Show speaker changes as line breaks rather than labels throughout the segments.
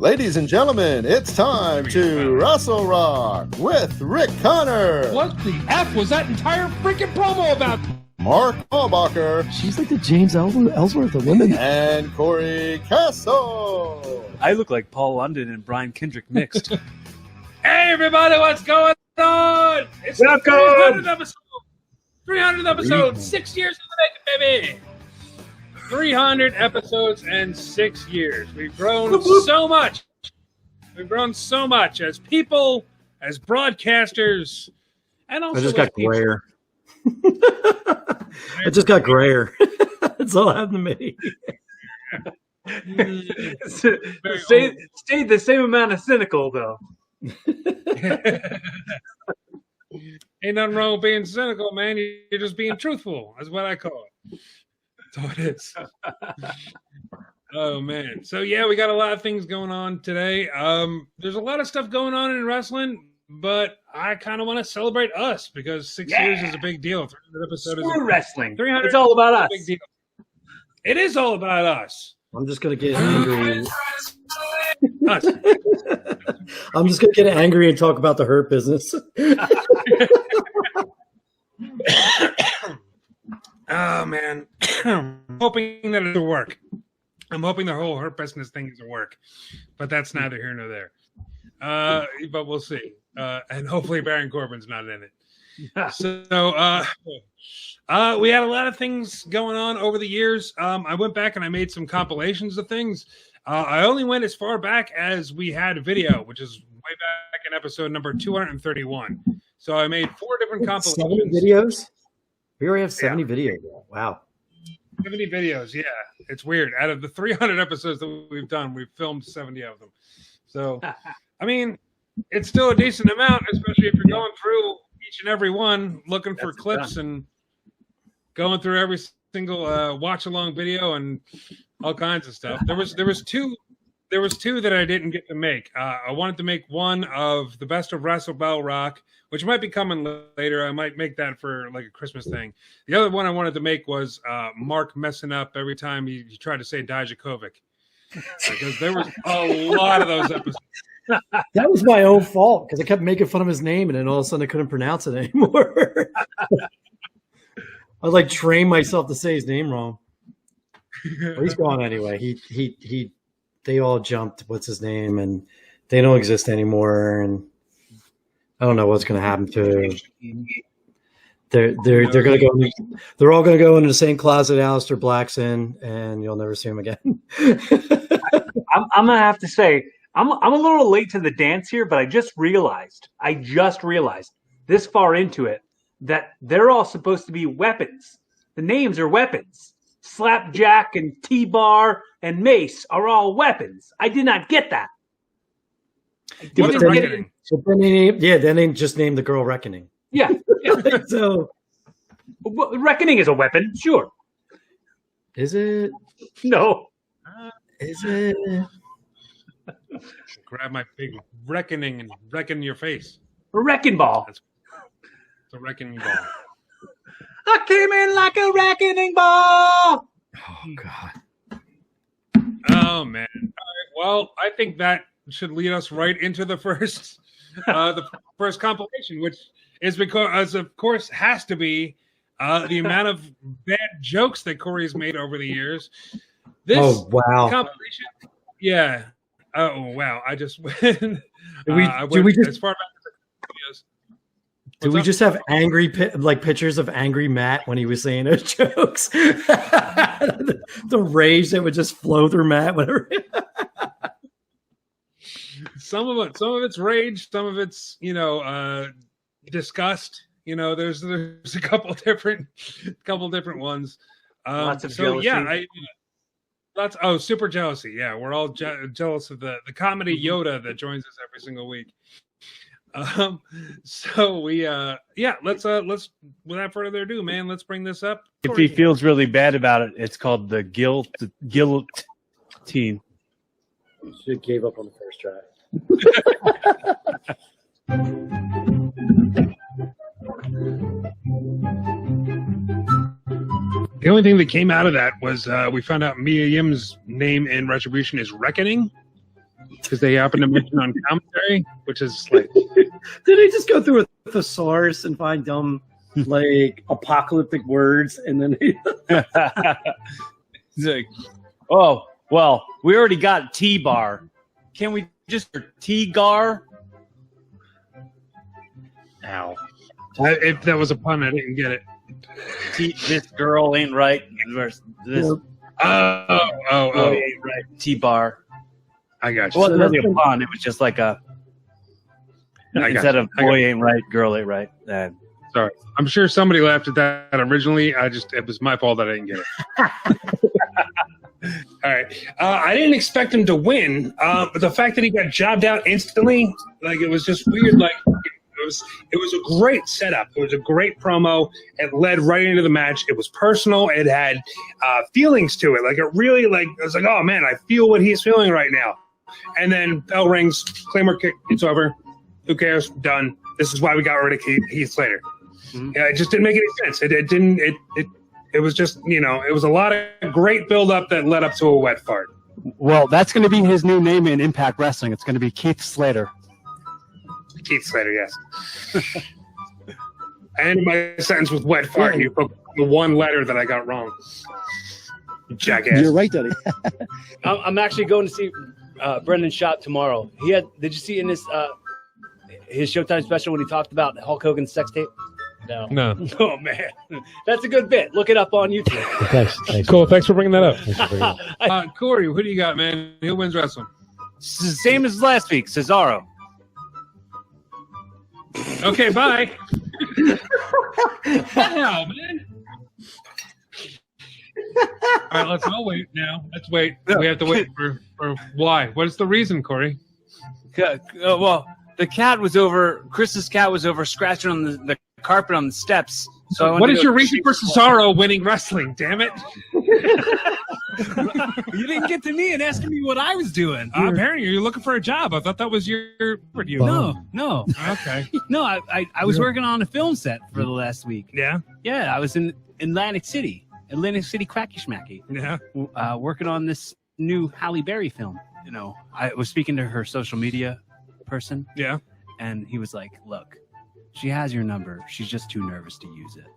Ladies and gentlemen, it's time to Rassle Rock with Rick Connor.
What the F was that entire freaking promo about?
Mark Albacher.
She's like the James Ellsworth of women.
And Cory Kastle.
I look like Paul London and Brian Kendrick mixed.
Hey, everybody, what's going on? It's the 300th episode. 300th episode. 6 years in the making, baby. 300 episodes and 6 years. We've grown so much. We've grown so much as people, as broadcasters, and also
I just got grayer. I just got grayer. That's all happened to me.
Stayed the same amount of cynical, though.
Ain't nothing wrong with being cynical, man. You're just being truthful. That's what I call it. That's all it is. Oh, man. So, yeah, we got a lot of things going on today. There's a lot of stuff going on in wrestling, but I kind of want to celebrate us because 6 years is a big deal. 300 episode is
wrestling.
300.
It's all about us.
Big deal. It is all about us.
I'm just going to get angry.
Us.
I'm just going to get angry and talk about the Hurt Business.
Oh, man. I'm hoping that it'll work. I'm hoping the whole Hurt Business thing doesn't work. But that's neither here nor there. But we'll see. And hopefully Baron Corbin's not in it. So we had a lot of things going on over the years. I went back and I made some compilations of things. I only went as far back as we had video, which is way back in episode number 231. So I made 4 different compilations.
70 videos? We already have 70 videos. Wow.
70 videos, yeah. It's weird. Out of the 300 episodes that we've done, we've filmed 70 of them. So, I mean, it's still a decent amount, especially if you're going through each and every one, looking for clips and going through every single watch-along video and all kinds of stuff. There was two that I didn't get to make. I wanted to make one of the best of Rassle Rock, which might be coming later. I might make that for like a Christmas thing. The other one I wanted to make was Mark messing up every time he tried to say Dijakovic. Because there was a lot of those episodes.
That was my own fault because I kept making fun of his name and then all of a sudden I couldn't pronounce it anymore. I like trained myself to say his name wrong. But he's gone anyway. They all jumped. What's his name? And they don't exist anymore. And I don't know what's going to happen to. They're going to go. They're all going to go into the same closet Aleister Black's in, and you'll never see him again.
I'm going to have to say I'm a little late to the dance here, but I just realized this far into it that they're all supposed to be weapons. The names are weapons. Slapjack and T-Bar and Mace are all weapons. I did not get that.
What's Reckoning?
Then they just named the girl Reckoning.
Yeah.
So
Reckoning is a weapon, sure.
Is it?
No.
Is it?
Grab my big Reckoning and reckon your face.
A wrecking ball.
It's a wrecking ball.
I came in like a reckoning ball.
Oh, God.
Oh, man. All right. Well, I think that should lead us right into the first compilation, which is because, of course, has to be the amount of bad jokes that Cory's made over the years. This compilation, yeah. Oh, wow. I just went. As far back as the videos.
Did we just have angry pictures of angry Matt when he was saying those jokes? The rage that would just flow through Matt whenever.
Some of it's rage, some of it's disgust. There's a couple different ones.
Lots of jealousy.
Yeah, super jealousy. Yeah, we're all jealous of the comedy Yoda that joins us every single week. So we let's without further ado, man, let's bring this up.
If he feels really bad about it, it's called the guillotine.
Should have gave up on the first try.
The only thing that came out of that was we found out Mia Yim's name in Retribution is Reckoning. because they happen to mention on commentary, which is like,
Did they just go through a thesaurus and find dumb, like, apocalyptic words, and then
It's like, oh, well, we already got T-bar. Can we just T-gar? Ow.
if that was a pun, I didn't get it.
This girl ain't right. Versus this
Oh.
ain't right. T-bar.
I got
It
you.
wasn't really a pun. It was just like a instead of boy ain't right, girl ain't right.
Sorry. I'm sure somebody laughed at that originally. It was my fault that I didn't get it. All right. I didn't expect him to win, but the fact that he got jobbed out instantly, like, it was just weird. Like, it was a great setup. It was a great promo. It led right into the match. It was personal. It had feelings to it. Like, it really, like, I was like, oh man, I feel what he's feeling right now. And then bell rings, Claymore kick, it's over. Who cares? Done. This is why we got rid of Heath Slater. Mm-hmm. Yeah, it just didn't make any sense. It didn't. It was just, it was a lot of great build up that led up to a wet fart.
Well, that's going to be his new name in Impact Wrestling. It's going to be Keith Slater.
Keith Slater, yes. I ended my sentence with wet fart. You put the one letter that I got wrong. Jackass.
You're right, Daddy.
I'm actually going to see Brendan Schaub tomorrow. Did you see in his Showtime special when he talked about Hulk Hogan's sex tape? No. Oh man, that's a good bit. Look it up on YouTube.
Thanks.
Cool. Thanks for bringing that up. Corey, who do you got, man? Who wins wrestling?
Same as last week, Cesaro.
Okay, bye. Wow, man. All right, let's all wait now. Let's wait. We have to wait for why? What is the reason, Corey?
Well, the cat was over. Chris's cat was over scratching on the carpet on the steps. So
what is your reason for Cesaro winning wrestling? Damn it!
You didn't get to me and asking me what I was doing.
Apparently, you're looking for a job. I thought that was your review.
No.
Okay.
No, I was working on a film set for the last week.
Yeah.
Yeah, I was in Atlantic City, Cracky Schmacky.
Yeah.
Working on this new Halle Berry film. I was speaking to her social media person.
Yeah.
And he was like, look, she has your number. She's just too nervous to use it.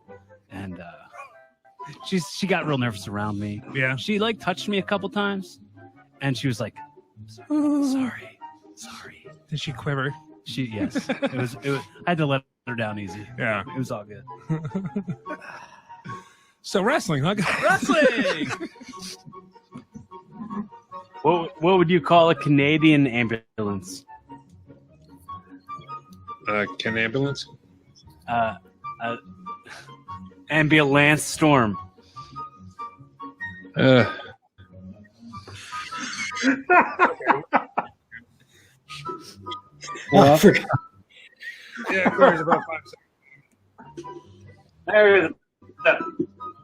And she got real nervous around me.
Yeah.
She like touched me a couple times. And she was like, sorry.
Did she quiver?
Yes. It was I had to let her down easy.
Yeah.
It was all good.
So wrestling, huh?
Wrestling!
What would you call a Canadian ambulance?
Can ambulance?
Ambulance storm.
I forgot.
Yeah, Corey's about 5 seconds.
There is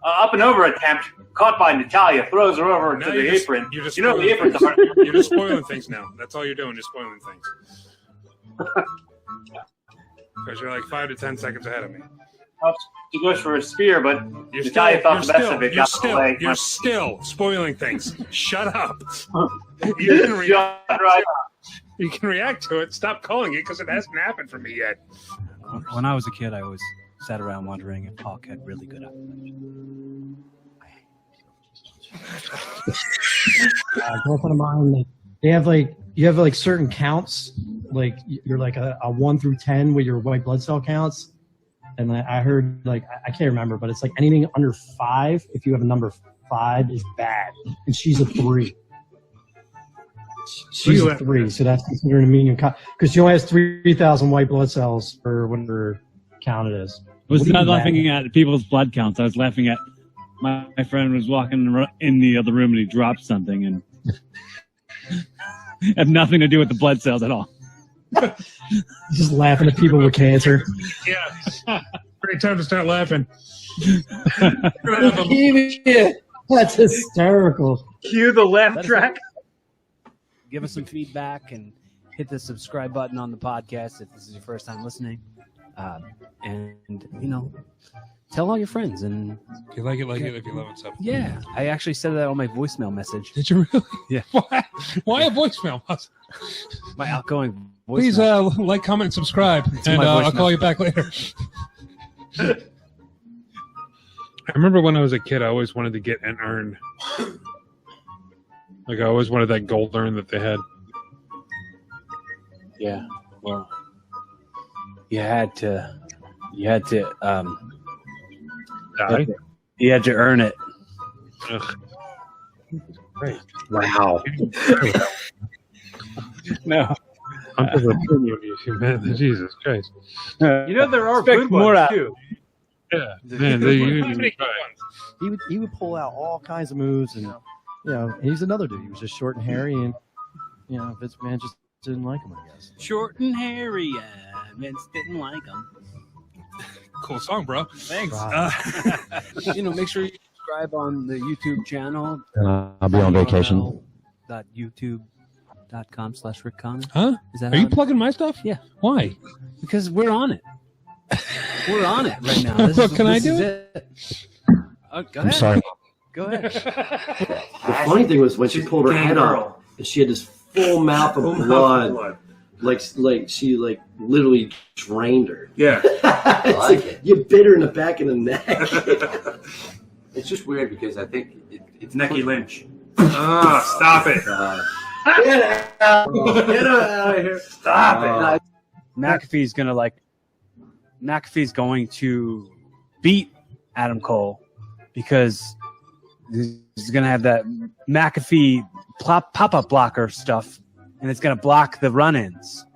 up and over attempt caught by Natalia, throws her over to the apron.
You're just
the apron's hard.
You're just spoiling things now. That's all you're doing, just spoiling things. Because you're like 5 to 10 seconds ahead of me.
She goes for a spear, but Natalia thought the best of it.
You're still spoiling things. Shut up. You can react to it. Stop calling it because it hasn't happened for me yet.
When I was a kid, I always sat around wondering if Hawk had really good appetite.
Girlfriend of mine, you have like certain counts, like you're like a 1 through 10 with your white blood cell counts, and I heard, like, I can't remember, but it's like anything under 5, if you have a number 5, is bad, and she's a 3. She's a 3, so that's considered a medium count because she only has 3,000 white blood cells for whatever count it is.
I was not laughing at people's blood counts. I was laughing at my friend was walking in the other room and he dropped something and had nothing to do with the blood cells at all.
Just laughing at people with cancer.
Yeah. Great time to start laughing.
That's hysterical.
Cue the laugh track.
Give us some feedback and hit the subscribe button on the podcast if this is your first time listening.
And tell all your friends. And
If you like it, like it. If you love it, stuff.
yeah, I actually said that on my voicemail message.
Did you really?
Yeah.
Why a voicemail?
My outgoing voicemail.
Please like, comment, and subscribe, and
my
I'll
voicemail.
call you back later. I remember when I was a kid, I always wanted to get an urn. Like I always wanted that gold urn that they had.
Yeah. Well, you had to
Die?
you had to earn it.
Ugh.
Wow.
No.
I'm just a premium issue, man. Jesus Christ.
There are
Expect
good
more
ones
out.
too.
Yeah, man.
He would pull out all kinds of moves, and he's another dude. He was just short and hairy, and Vince McMahon just didn't like him, I guess.
Short and hairy. Vince didn't like him.
Cool song, bro.
Thanks.
Wow.
Make sure you subscribe on the YouTube channel.
I'll be on vacation.
YouTube.com/Rick Connor.
Huh?
Is that
Are you
on?
plugging my stuff?
Yeah.
Why?
Because we're on it. We're on it right now.
Well, can I do
it? Go
I'm
ahead.
sorry.
Go ahead.
The funny thing was when she pulled her head up, and she had this full mouth of blood. Like she literally drained her.
Yeah.
It's like you bit her in the back of the neck.
It's just weird because I think it's
Necky Lynch. Stop it.
Get out of here.
Stop it.
McAfee's going to beat Adam Cole because he's going to have that McAfee pop-up blocker stuff, and it's going to block the run-ins.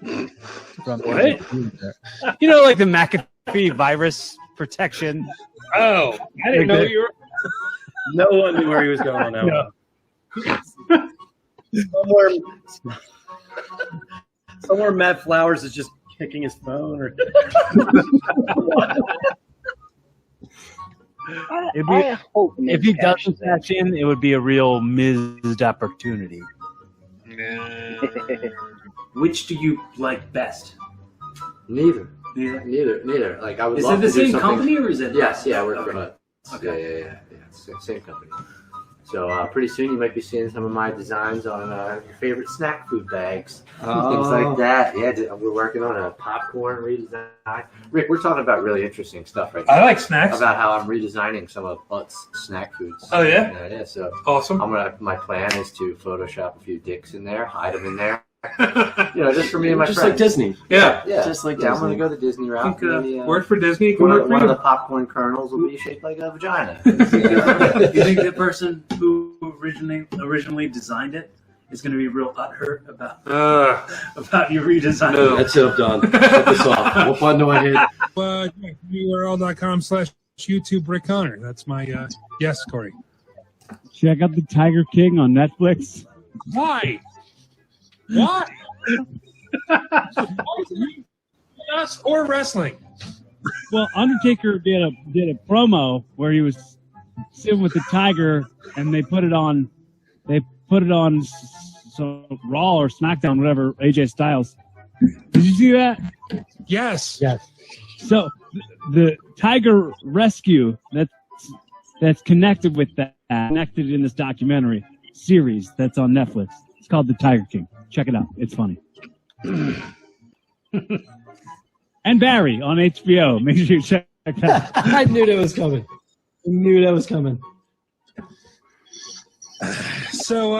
What?
Like the McAfee virus protection.
Oh, I didn't know you were.
No one knew where he was going on that one. Somewhere Matt Flowers is just kicking his phone. Or
If he doesn't catch in, it would be a real missed opportunity.
Which do you like best?
Neither.
Like I would
Is
love
it the
to do
same
something-
company or is it?
Yes, yeah, we're
Okay.
yeah. It's the same company. So pretty soon you might be seeing some of my designs on your favorite snack food bags, things like that. Yeah, we're working on a popcorn redesign. Rick, we're talking about really interesting stuff right now.
I like snacks.
About how I'm redesigning some of Ut's snack foods.
Oh, yeah?
Yeah. So
Awesome.
my plan is to Photoshop a few dicks in there, hide them in there. Just for me and my
just
friends.
like Disney.
Yeah.
Just like
I'm
Disney.
going to go the Disney route. Maybe,
work for Disney.
one of the popcorn kernels will be shaped like a vagina.
You think the person who originally designed it is going to be real butthurt about your redesign?
No. That's it. I'm done. Cut this off. What button do I hit?
URL.com/YouTube Rick Connor. That's my yes, Corey.
Check out the Tiger King on Netflix.
Why? Why? Us or wrestling?
Well, Undertaker did a promo where he was sitting with the Tiger, and they put it on. So Raw or SmackDown, whatever. AJ Styles. Did you see that?
Yes.
So the Tiger Rescue that's connected with that, connected in this documentary series that's on Netflix. It's called The Tiger King. Check it out. It's funny. And Barry on HBO. Make sure you check that out.
I knew that was coming.
So,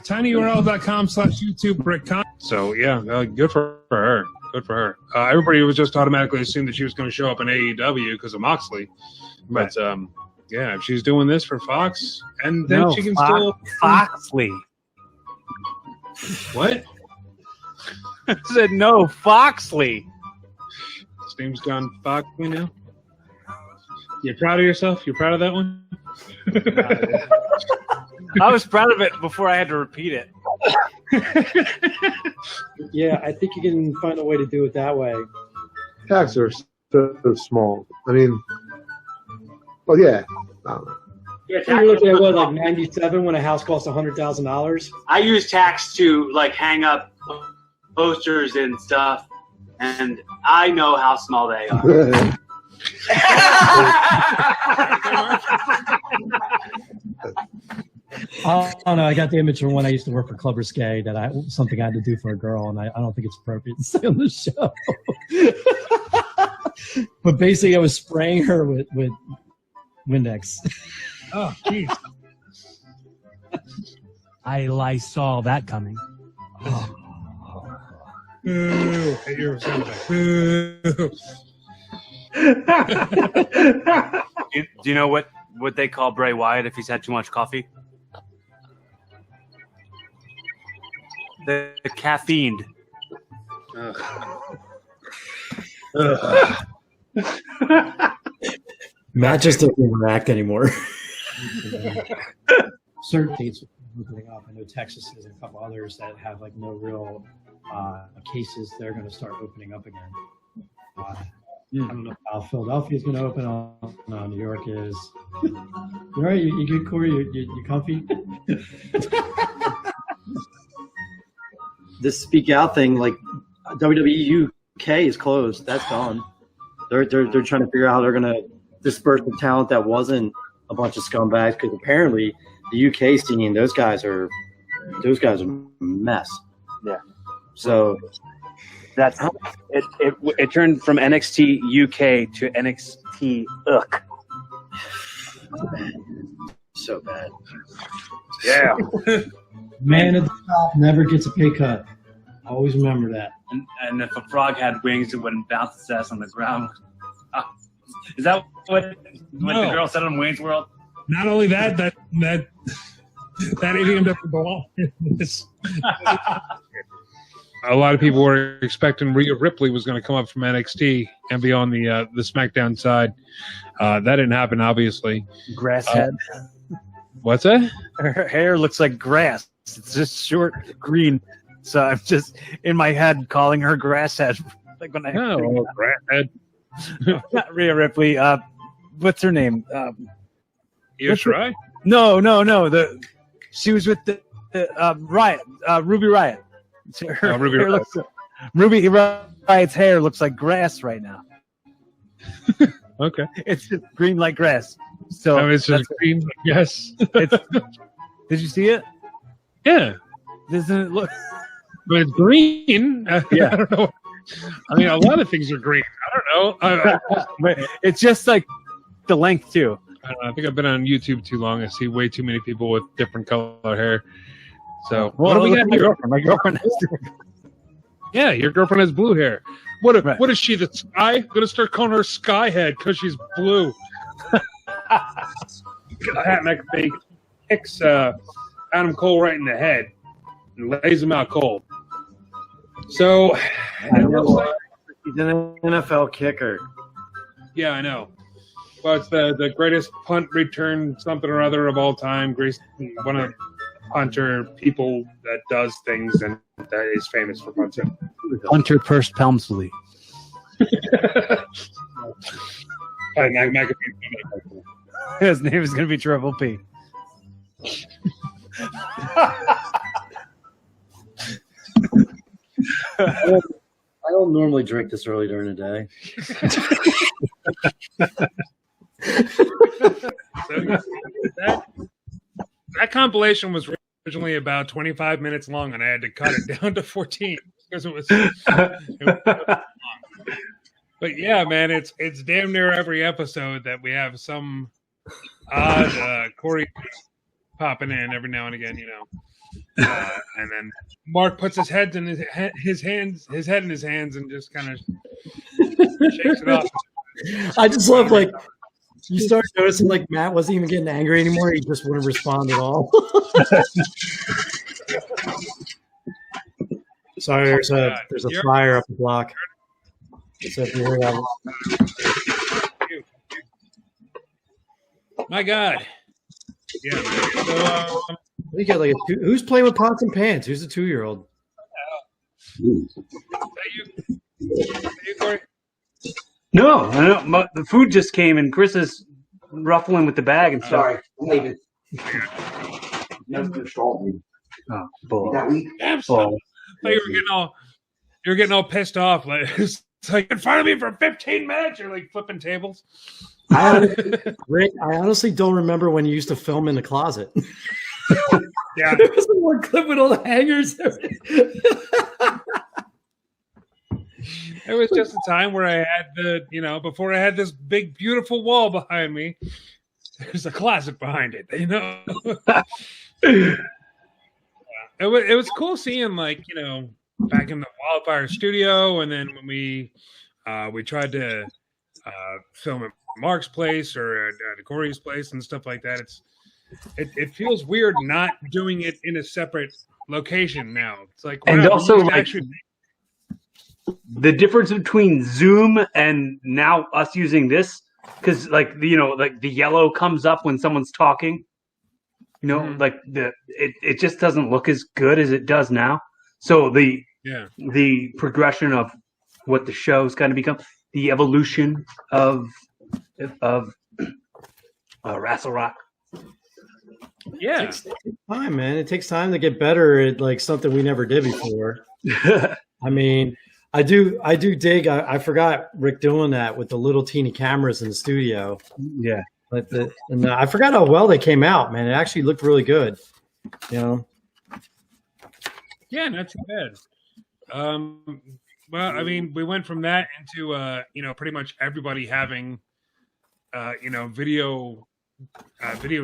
tinyurl.com/YouTube Rick Connor. So, yeah, good for her. Good for her. Everybody was just automatically assumed that she was going to show up in AEW because of Moxley. But, yeah, if she's doing this for Fox, and then she can still...
Foxley.
What?
I said no, Foxley.
His name's John Foxley now? You proud of yourself? You proud of that one?
I was proud of it before I had to repeat it.
Yeah, I think you can find a way to do it that way.
Tags are so small. I mean, well, yeah. I don't know.
Yeah,
You're looking at what, like 97 when a house costs $100,000?
I use tax to hang up posters and stuff
and I know how small they are.
Oh no, I got the image from when I used to work for Club Risque that something I had to do for a girl, and I don't think it's appropriate to say on the show. But basically, I was spraying her with Windex.
Oh, jeez.
I saw that coming.
Boo. Hey, you're sound like, boo.
Do you know what they call Bray Wyatt if he's had too much coffee? The caffeine.
Matt just doesn't interact anymore. Certain states are opening up. I know Texas is a couple others that have like no real cases. They're going to start opening up again. I don't know how Philadelphia is going to open up. No, New York is. You all right? You good, Corey? You comfy?
This Speak Out thing, like WWE UK is closed. That's gone. They're trying to figure out how they're going to disperse the talent that wasn't a bunch of scumbags, because apparently the UK scene, those guys are a mess.
Yeah.
So
that's it turned from NXT UK to NXT UK.
So bad.
Yeah.
Man at the top never gets a pay cut. Always remember that.
And if a frog had wings, it wouldn't bounce its ass on the ground. Is that what the girl said on Wayne's World?
Not only that idiom doesn't belong in this. A lot of people were expecting Rhea Ripley was going to come up from NXT and be on the SmackDown side. That didn't happen, obviously.
Grass head.
What's that?
Her hair looks like grass. It's just short green. So I'm just in my head calling her grass head. Like when
grass head.
Not Rhea Ripley. What's her name?
Io Shirai?
No. She was with the Riot. Ruby Riot.
Ruby Riot.
Ruby Riot's hair looks like grass right now.
Okay.
It's just green like grass. So
it's just green. Yes.
Did you see it?
Yeah.
Doesn't it look?
But it's green.
Yeah.
I don't know. I mean, a lot of things are green. I don't know.
But it's just like the length too.
I think I've been on YouTube too long. I see way too many people with different color hair. So
well,
what do we got here?
My girlfriend has
Yeah, your girlfriend has blue hair. What is she? The sky? I'm gonna start calling her Skyhead because she's blue. Hat McAfee kicks Adam Cole right in the head and lays him out cold. So it looks like
he's an NFL kicker.
Yeah, I know. Well, it's the greatest punt return something or other of all time. One of the punter people that does things and that is famous for punting.
Hunter Purse Pelmsley. His name is going to be Triple P.
I don't normally drink this early during the day.
That compilation was originally about 25 minutes long, and I had to cut it down to 14 because it was long. But yeah, man, it's damn near every episode that we have some odd Cory popping in every now and again, you know. And then Mark puts his head in his hands, and just kind of shakes it off.
I just love like you start noticing like Matt wasn't even getting angry anymore. He just wouldn't respond at all. Sorry, there's a fire up the block. So if you hear that.
My God. Yeah. So,
you got like who's playing with pots and pans? Who's the 2-year-old?
You, Corey?
No, I don't. The food just came and Chris is ruffling with the bag and stuff.
Sorry, I'm leaving.
Oh, bull.
Damn, son. I thought you were getting all you're getting all pissed off. Like it's like in front of me for 15 minutes. You're like flipping tables.
Rick, I honestly don't remember when you used to film in the closet.
Yeah,
there was one clip with all the hangers.
It was just a time where I had before I had this big, beautiful wall behind me, there's a closet behind it, It was cool seeing, like, back in the Wildfire studio, and then when we tried to film at Mark's place or at Cory's place and stuff like that. It feels weird not doing it in a separate location now. It's like,
and also like
actually...
the difference between Zoom and now us using this, because like like the yellow comes up when someone's talking. Like it just doesn't look as good as it does now. So the progression of what the show's going to become, the evolution of Rassle Rock.
Yeah, it takes time, man. It takes time to get better at like something we never did before. I mean, I do dig. I forgot Rick doing that with the little teeny cameras in the studio.
Yeah,
like I forgot how well they came out, man. It actually looked really good.
Yeah, not too bad. Well, I mean, we went from that into pretty much everybody having video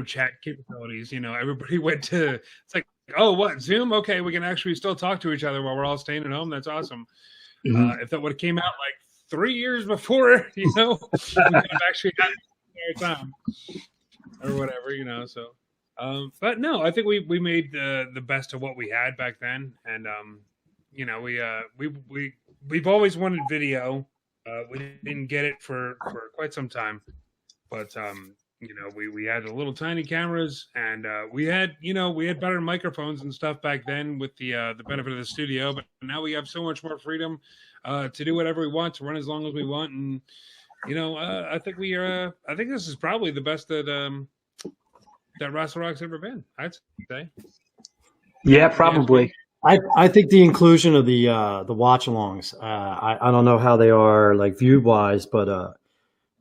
chat capabilities. Everybody went to, it's like, oh, what, Zoom? Okay, we can actually still talk to each other while we're all staying at home. That's awesome. Mm-hmm. If that would have came out like 3 years before, we could have actually had it time or whatever, so. But no, I think we made the best of what we had back then, and we've always wanted video. We didn't get it for quite some time, but we had the little tiny cameras, and we had better microphones and stuff back then with the benefit of the studio. But now we have so much more freedom to do whatever we want, to run as long as we want, and I think I think this is probably the best that Rassle Rock's ever been, I'd say.
Yeah, probably.
I think the inclusion of the watch-alongs, I don't know how they are like view-wise, but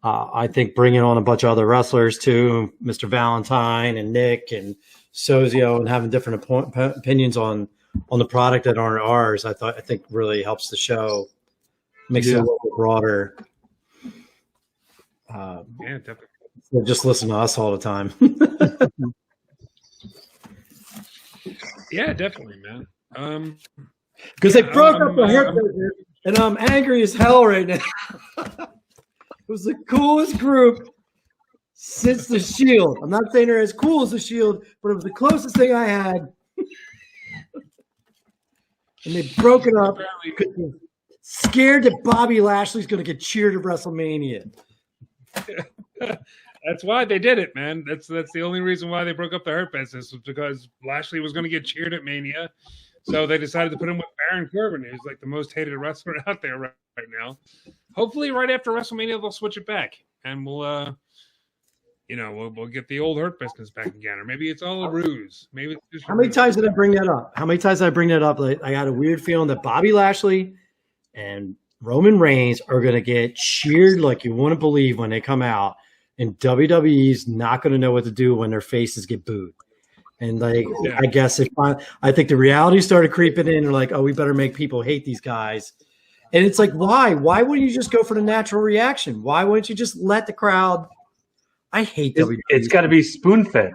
I think bringing on a bunch of other wrestlers too, Mr. Valentine and Nick and Sozio, and having different opinions on the product that aren't ours, I think really helps the show, makes it a little bit broader.
Yeah, definitely.
So just listen to us all the time.
Yeah, definitely, man.
Because they broke up the hip business, and I'm angry as hell right now. It was the coolest group since the Shield. I'm not saying they're as cool as the Shield, but it was the closest thing I had. And they broke it up because they're scared that Bobby Lashley's going to get cheered at WrestleMania.
That's why they did it, man. That's the only reason why they broke up the Hurt Business, was because Lashley was going to get cheered at Mania. So they decided to put him with Baron Corbin, who's like the most hated wrestler out there right now. Hopefully, right after WrestleMania, they'll switch it back, and we'll get the old Hurt Business back again, or maybe it's all a ruse. Maybe it's just
how many times did I bring that up? Like, I got a weird feeling that Bobby Lashley and Roman Reigns are going to get cheered like you wouldn't believe when they come out, and WWE's not going to know what to do when their faces get booed. And like, I guess I think the reality started creeping in. They're like, oh, we better make people hate these guys. And it's like, why? Why wouldn't you just go for the natural reaction? Why wouldn't you just let the crowd? I hate WWE.
It's got to be spoon-fed.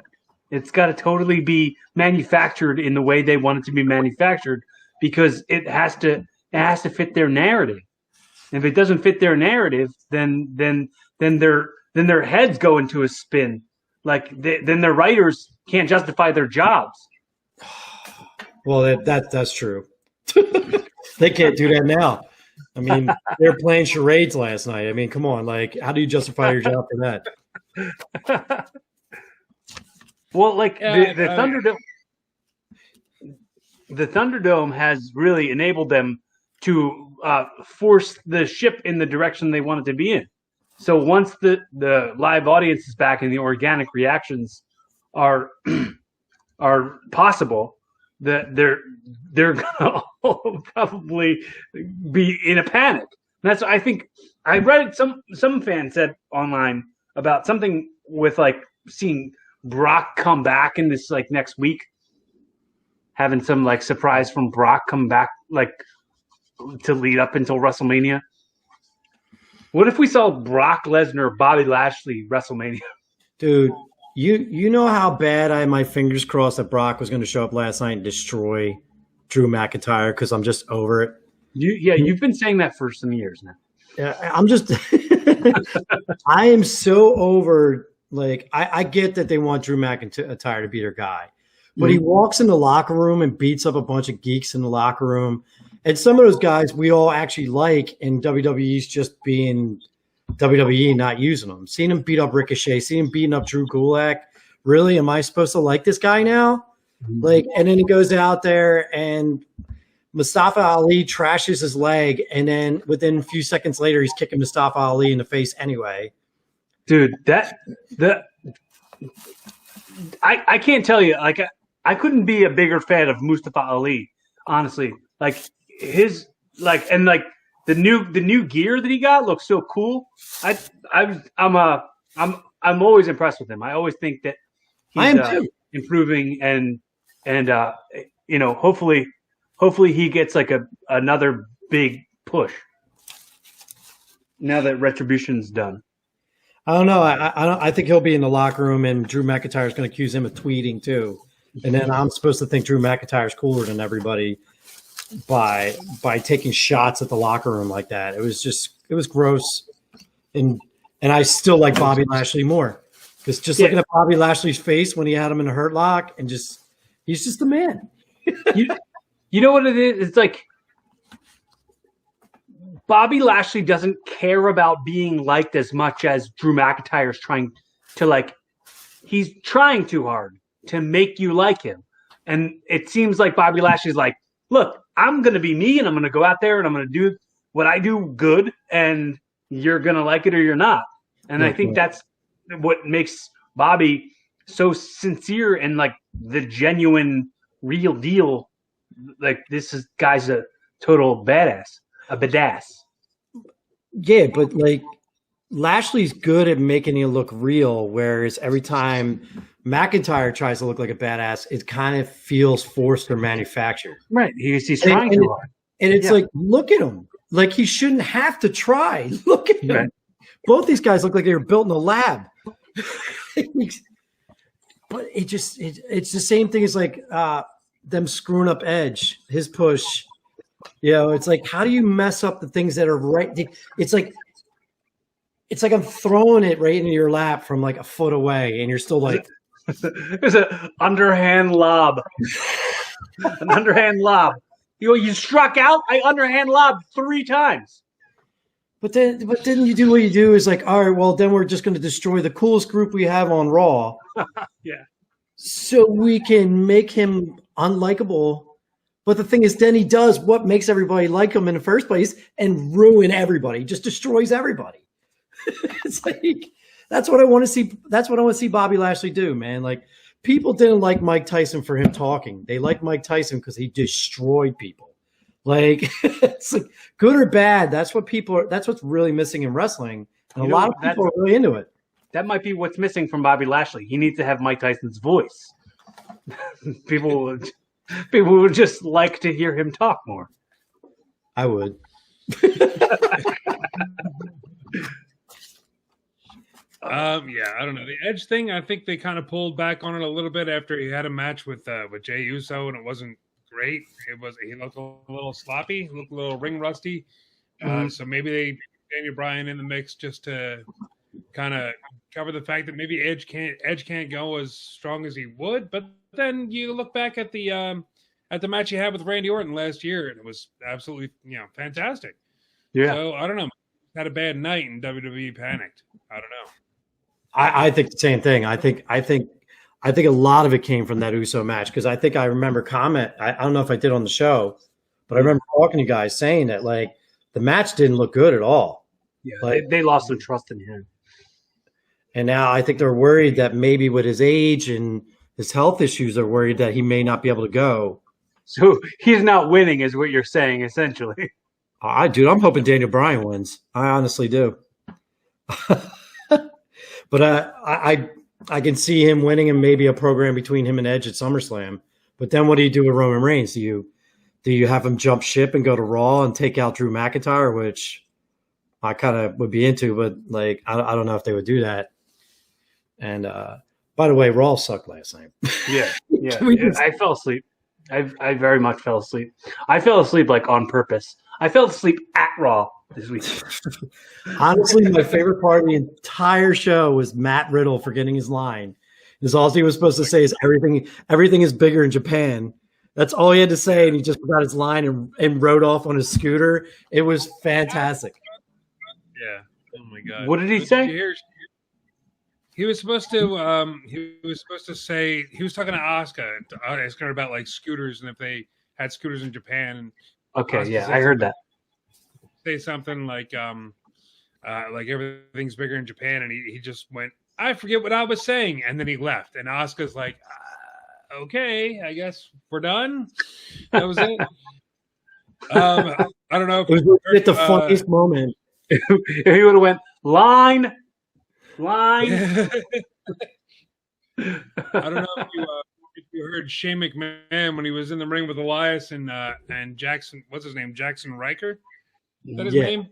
It's got to totally be manufactured in the way they want it to be manufactured, because it has to fit their narrative. And if it doesn't fit their narrative, then their heads go into a spin. Like then their writers can't justify their jobs.
Well, that's true. They can't do that now. I mean, they're playing charades last night. I mean, come on. Like, how do you justify your job for that?
Well, like the Thunderdome, the Thunderdome has really enabled them to force the ship in the direction they want it to be in. So once the live audience is back and the organic reactions are possible, that they're gonna all probably be in a panic. And that's I think I read it, some fan said online about something with like seeing Brock come back in this like next week, having some like surprise from Brock come back like to lead up until WrestleMania. What if we saw Brock Lesnar, Bobby Lashley WrestleMania?
Dude, you know how bad I had my fingers crossed that Brock was going to show up last night and destroy Drew McIntyre because I'm just over it.
You've been saying that for some years now.
Yeah, I'm just I am so over. Like I get that they want Drew McIntyre to be their guy, but he walks in the locker room and beats up a bunch of geeks in the locker room. And some of those guys we all actually like, and WWE's just being WWE, not using them. Seeing him beat up Ricochet, seeing him beating up Drew Gulak. Really, am I supposed to like this guy now? Like, and then he goes out there and Mustafa Ali trashes his leg, and then within a few seconds later, he's kicking Mustafa Ali in the face anyway.
Dude, I can't tell you. Like, I couldn't be a bigger fan of Mustafa Ali, honestly. Like his and the new gear that he got looks so cool. I'm always impressed with him. I always think that he's improving and hopefully he gets like another big push now that Retribution's done.
I don't know. I think he'll be in the locker room, and Drew McIntyre is going to accuse him of tweeting too. And then I'm supposed to think Drew McIntyre is cooler than everybody by taking shots at the locker room like that. It was gross. And I still like Bobby Lashley more because just looking at Bobby Lashley's face when he had him in a hurt lock and he's just the man.
You know what it is? It's like Bobby Lashley doesn't care about being liked as much as Drew McIntyre is trying to he's trying too hard to make you like him. And it seems like Bobby Lashley's like, look, I'm going to be me and I'm going to go out there and I'm going to do what I do good and you're going to like it or you're not. And I think that's what makes Bobby so sincere and like the genuine real deal. Like guy's a total badass, a badass.
Yeah, but like Lashley's good at making it look real, whereas every time McIntyre tries to look like a badass, it kind of feels forced or manufactured.
Right. He's trying too hard.
And it's like, look at him. Like he shouldn't have to try. Look at him. Right. Both these guys look like they were built in a lab. But it's the same thing as like them screwing up Edge, his push. It's like, how do you mess up the things that are right? It's like I'm throwing it right into your lap from like a foot away, and you're still like,
there's an underhand lob, an underhand lob. You struck out. I underhand lobbed 3 times.
But then you do what you do is like, all right, well then we're just going to destroy the coolest group we have on Raw.
Yeah.
So we can make him unlikable. But the thing is, then he does what makes everybody like him in the first place and ruin everybody. He just destroys everybody. It's like, that's what I want to see. That's what I want to see Bobby Lashley do, man. Like, people didn't like Mike Tyson for him talking. They liked Mike Tyson because he destroyed people. Like, it's like, good or bad. That's what's really missing in wrestling. And a lot of people are really into it.
That might be what's missing from Bobby Lashley. He needs to have Mike Tyson's voice. People would just like to hear him talk more.
I would.
I don't know. The Edge thing, I think they kind of pulled back on it a little bit after he had a match with Jey Uso, and it wasn't great. He looked a little sloppy, looked a little ring rusty. So maybe they put Daniel Bryan in the mix just to kind of cover the fact that maybe Edge can't go as strong as he would. But then you look back at the match he had with Randy Orton last year, and it was absolutely fantastic.
Yeah.
So I don't know. Had a bad night and WWE panicked. I don't know.
I think the same thing. I think a lot of it came from that Uso match because I think I remember I don't know if I did on the show, but I remember talking to you guys saying that like the match didn't look good at all.
Yeah,
like,
they lost their trust in him.
And now I think they're worried that maybe with his age and his health issues, they're worried that he may not be able to go.
So he's not winning, is what you're saying, essentially.
I'm hoping Daniel Bryan wins. I honestly do. But I can see him winning and maybe a program between him and Edge at SummerSlam. But then what do you do with Roman Reigns? Do you have him jump ship and go to Raw and take out Drew McIntyre, which I kind of would be into, but like I don't know if they would do that. And by the way, Raw sucked last night.
Yeah. I fell asleep. I very much fell asleep. I fell asleep like on purpose. I fell asleep at Raw this week.
Honestly, my favorite part of the entire show was Matt Riddle forgetting his line. Because all he was supposed to say is everything is bigger in Japan. That's all he had to say, and he just forgot his line and rode off on his scooter. It was fantastic.
Yeah. Oh my god.
What did he say?
He was supposed to. Say he was talking to Asuka. Asked her about like scooters and if they had scooters in Japan. And
okay,
Asuka
yeah, I heard that.
Say something like everything's bigger in Japan, and he just went, I forget what I was saying, and then he left. And Asuka's like, okay, I guess we're done. That was it. I don't know.
It was the funniest moment.
If he would have went line.
I don't know if you heard Shane McMahon when he was in the ring with Elias and Jackson. What's his name? Jackson Riker. Is that his name?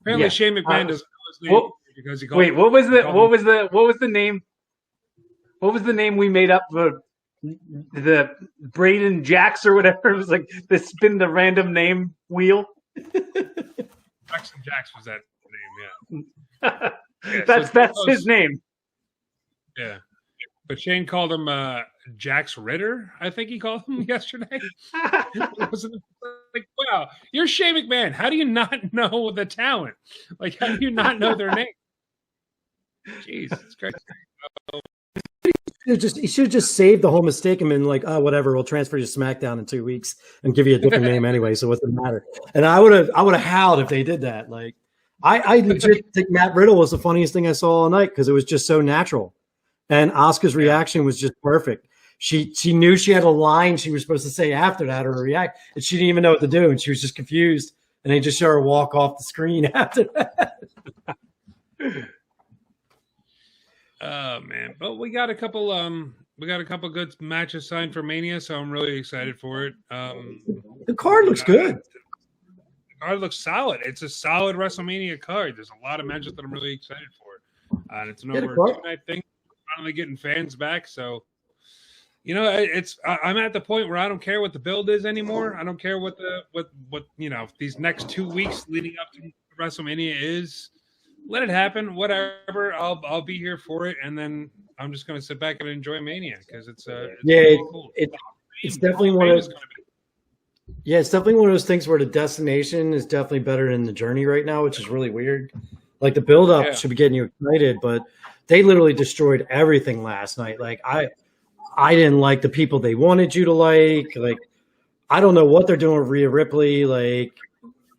Apparently, Shane McMahon doesn't know his name because he called.
Wait, what was the name? What was the name we made up for the Braden Jacks or whatever? It was like the spin the random name wheel.
Jackson Jacks was that name? Yeah.
That's his name.
Yeah. But Shane called him Jax Ritter, I think he called him yesterday. Like, wow, you're Shane McMahon. How do you not know the talent? Like, how do you not know their name? Jesus Christ.
He should have just saved the whole mistake and been like, oh, whatever, we'll transfer you to SmackDown in 2 weeks and give you a different name anyway, so what's the matter? And I would have howled if they did that. Like, I legit think Matt Riddle was the funniest thing I saw all night because it was just so natural. And Asuka's reaction was just perfect. She knew she had a line she was supposed to say after that or react, and she didn't even know what to do, and she was just confused. And they just show her walk off the screen after that.
Oh man, but we got a couple good matches signed for Mania, so I'm really excited for it.
The card looks good.
The card looks solid. It's a solid WrestleMania card. There's a lot of matches that I'm really excited for. And it's an over 2-night thing. Finally getting fans back, so I'm at the point where I don't care what the build is anymore. I don't care what these next 2 weeks leading up to WrestleMania is. Let it happen, whatever. I'll be here for it, and then I'm just going to sit back and enjoy Mania because it's really cool.
It's definitely one of those. Yeah, it's definitely one of those things where the destination is definitely better than the journey right now, which is really weird. Like the build up should be getting you excited, but they literally destroyed everything last night. Like I didn't like the people they wanted you to like. Like I don't know what they're doing with Rhea Ripley. Like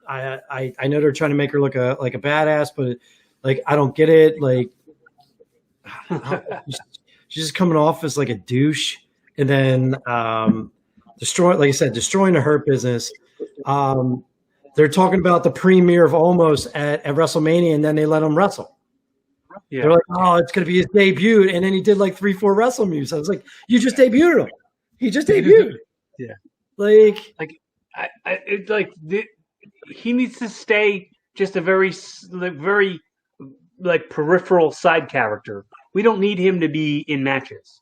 I know they're trying to make her look like a badass, but like I don't get it. Like she's just coming off as like a douche, and then destroying the Hurt Business. They're talking about the premiere of Almost at WrestleMania, and then they let him wrestle. Yeah. They're like, oh, it's going to be his debut. And then he did like 3-4 wrestle moves. I was like, you just debuted him. He just debuted.
Yeah.
He
needs to stay just a very peripheral side character. We don't need him to be in matches.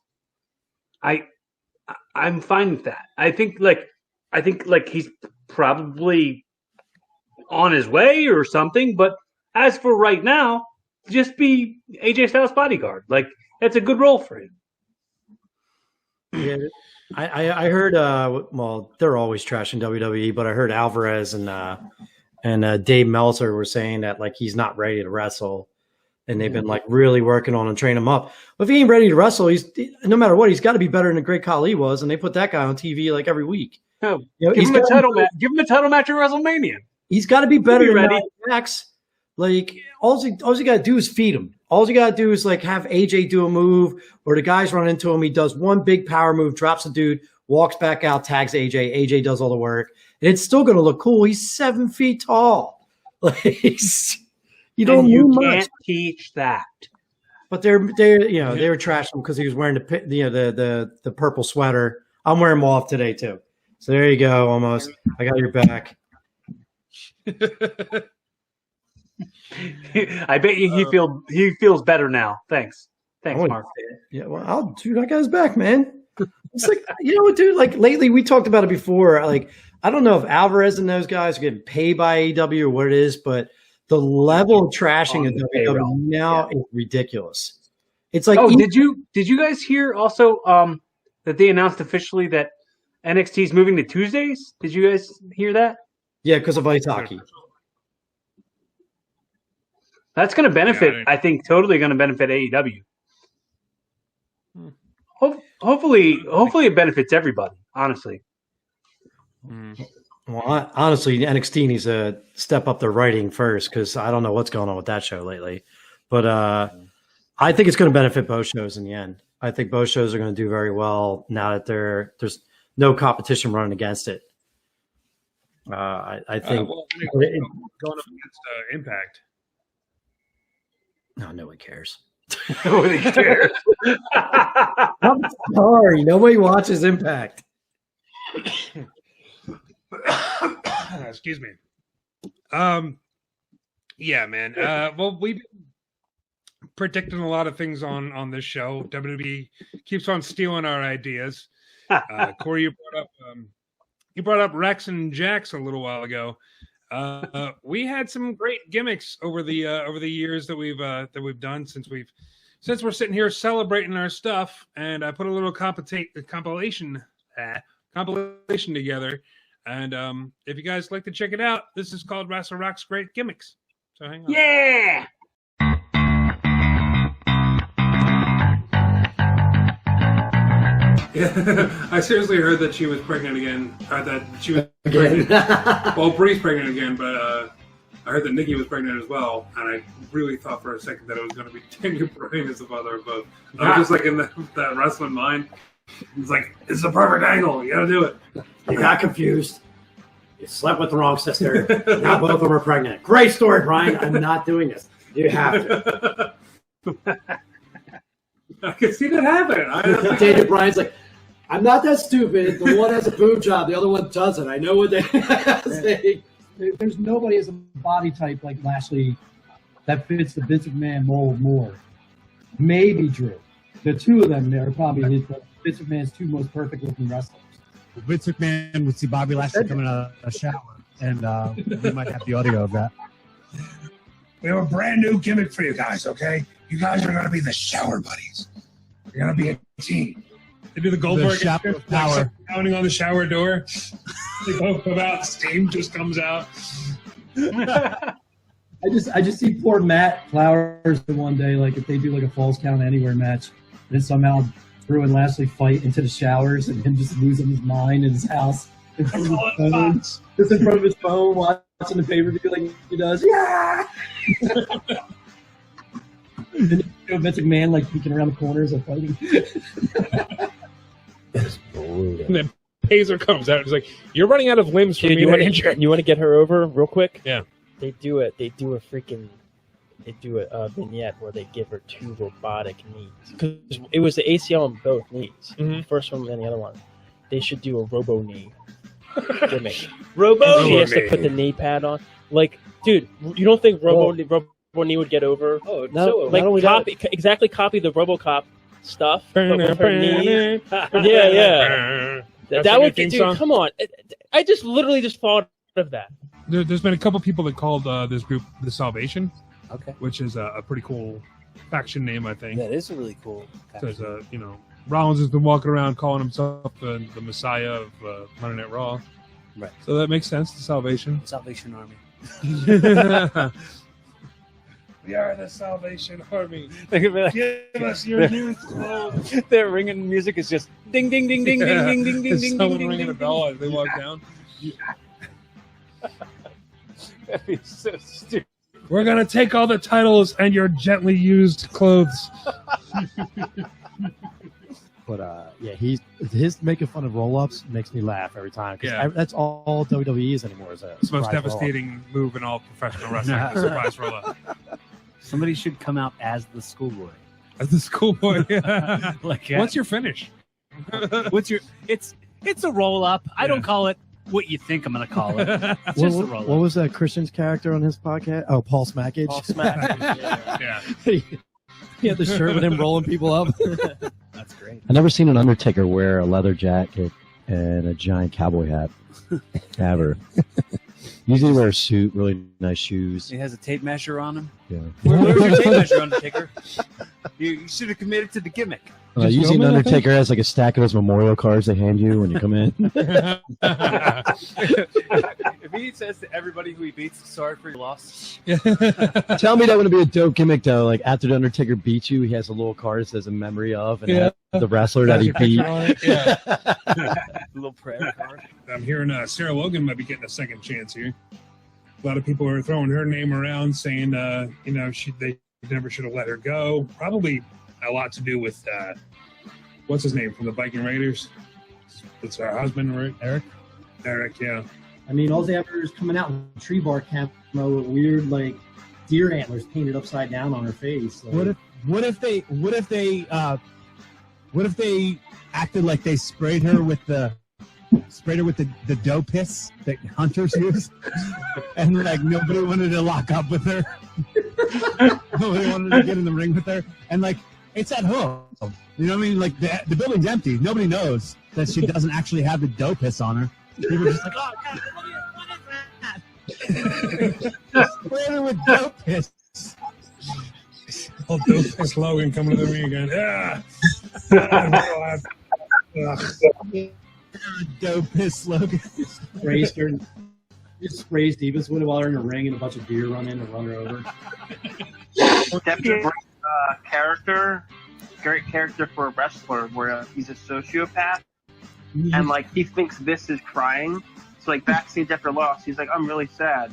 I'm fine with that. I think he's probably on his way or something. But as for right now, just be AJ Styles' bodyguard. Like that's a good role for him.
Yeah, I heard. Well, they're always trashing WWE, but I heard Alvarez and Dave Meltzer were saying that like he's not ready to wrestle, and they've been like really working on him, training him up. But if he ain't ready to wrestle, he's no matter what, he's got to be better than the Great Khali was, and they put that guy on TV like every week.
Oh, give him a title match. Give him a title match at WrestleMania.
He's got to be better than Max. Like all you got to do is feed him. All you got to do is like have AJ do a move, or the guys run into him. He does one big power move, drops a dude, walks back out, tags AJ. AJ does all the work, and it's still going to look cool. He's 7 feet tall. Like you don't
you
know
can't
much.
teach that.
But they were trashing him because he was wearing the purple sweater. I'm wearing them off today too. So there you go. Almost, I got your back.
I bet you he feels better now. Thanks, Mark.
Yeah, well, dude, I got his back, man. It's like, you know what, dude? Like lately, we talked about it before. Like, I don't know if Alvarez and those guys are getting paid by AEW or what it is, but the level of trashing of WWE now is ridiculous. It's like,
did you guys hear also that they announced officially that NXT is moving to Tuesdays? Did you guys hear that?
Yeah, because of ice hockey.
That's going to benefit. I think totally going to benefit AEW. Hopefully, it benefits everybody. Honestly.
Well, honestly, NXT needs to step up their writing first because I don't know what's going on with that show lately. But I think it's going to benefit both shows in the end. I think both shows are going to do very well now that there's no competition running against it. I think
going up against Impact.
No, no one cares.
Nobody cares.
I'm sorry, nobody watches Impact.
Excuse me. Yeah, man. Well, we've been predicting a lot of things on this show. WWE keeps on stealing our ideas. Corey, you brought up Rex and Jax a little while ago. We had some great gimmicks over the years that we've done since we're sitting here celebrating our stuff, and I put a little compilation together. And if you guys like to check it out, this is called Rassle Rock's Great Gimmicks. So hang on.
Yeah.
Yeah, I seriously heard that she was pregnant again. That she was pregnant. Well, Bree's pregnant again, but I heard that Nikki was pregnant as well, and I really thought for a second that it was going to be Daniel Bryan as the father of both. I was just like in that wrestling mind. It's like, it's the perfect angle. You got to do it.
You got confused. You slept with the wrong sister. Now both of them are pregnant. Great story, Brian. I'm not doing this. You have to.
I can see that happen.
Daniel Bryan's like, I'm not that stupid. The one has a boob job. The other one doesn't. I know what they say.
There's nobody as a body type like Lashley that fits the Vince McMahon mold more. Maybe Drew. The two of them are probably Vince McMahon's two most perfect looking wrestlers.
Vince McMahon would see Bobby Lashley coming out of a shower, and we might have the audio of that.
We have a brand new gimmick for you guys, okay? You guys are going to be the shower buddies. You're going to be a team.
They do the Goldberg power pounding on the shower door. They both come out, steam just comes out.
I just see poor Matt Flowers one day, like if they do like a Falls Count Anywhere match, and somehow Drew and Lashley fight into the showers and him just losing his mind in his house. In front of his phone, just in front of his phone, watching the pay-per-view like he does. Yeah! And then Vince McMahon like peeking around the corners of fighting.
And then Pazer comes out and is like, "You're running out of limbs from being injured."
You want to get her over real quick?
Yeah.
They do a vignette where they give her two robotic knees because it was the ACL on both knees, the first one and the other one. They should do a robo knee gimmick.
Robo.
She has to put the knee pad on. Like, dude, you don't think robo knee would get over?
Oh,
no, like copy the RoboCop stuff. But with her knee. Yeah. That would get, dude. Come on, I just literally thought of that.
There's been a couple people that called this group The Salvation,
okay,
which is a pretty cool faction name, I think.
That is a really cool faction.
Because Rollins has been walking around calling himself the Messiah of Monday Night Raw,
right?
So that makes sense. The Salvation
Army.
We are the Salvation Army.
Give
us your youth clothes.
Their ringing music is just ding, ding, ding, ding, ding, ding, ding, ding, ding,
someone
ding,
ringing
ding,
a bell as they walk down.
That'd be so stupid.
We're gonna take all the titles and your gently used clothes.
But yeah, his making fun of roll-ups makes me laugh every time because that's all WWE is anymore. Is a
It's the most
surprise
devastating move in all professional wrestling. The surprise roll-up.
Somebody should come out as the schoolboy.
As the schoolboy.
Like,
what's your finish?
What's your? It's a roll-up. I don't call it what you think I'm going to call it. It's just a roll-up.
What was that Christian's character on his podcast? Oh, Paul Smackage.
Paul Smackage.
Yeah.
He had the shirt with him rolling people up.
That's great.
I've never seen an Undertaker wear a leather jacket and a giant cowboy hat. Ever. Usually wear a suit, really nice shoes.
He has a tape measure on him.
Yeah.
Where's your tape measure, Undertaker? You should have committed to the gimmick.
Usually an Undertaker has like a stack of those memorial cards they hand you when you come in.
If he says to everybody who he beats, sorry for your loss.
Tell me that would be a dope gimmick though. Like after the Undertaker beats you, he has a little card that says a memory of and the wrestler that he beat.
A little prayer card.
I'm hearing Sarah Logan might be getting a second chance here. A lot of people are throwing her name around, saying they never should have let her go. Probably a lot to do with what's his name from the Viking Raiders? It's her husband, right? Eric, yeah.
I mean, all they have is coming out in tree bark camo with weird like deer antlers painted upside down on her face. Like,
What if they acted like they sprayed her with the dough piss that hunters use, and like nobody wanted to lock up with her, nobody wanted to get in the ring with her, and like it's at home, you know what I mean? Like the building's empty, nobody knows that she doesn't actually have the dough piss on her. People are just like, oh God, what is that? Spray her with dough piss.
Oh, dope piss Logan coming to the ring again.
Dope piss Logan.
sprays her, just sprays Divas with it while they're in the ring, and a bunch of deer run in and run her over.
That'd be a great character for a wrestler, where he's a sociopath, and like he thinks this is crying. So like backstage after loss, he's like, "I'm really sad,"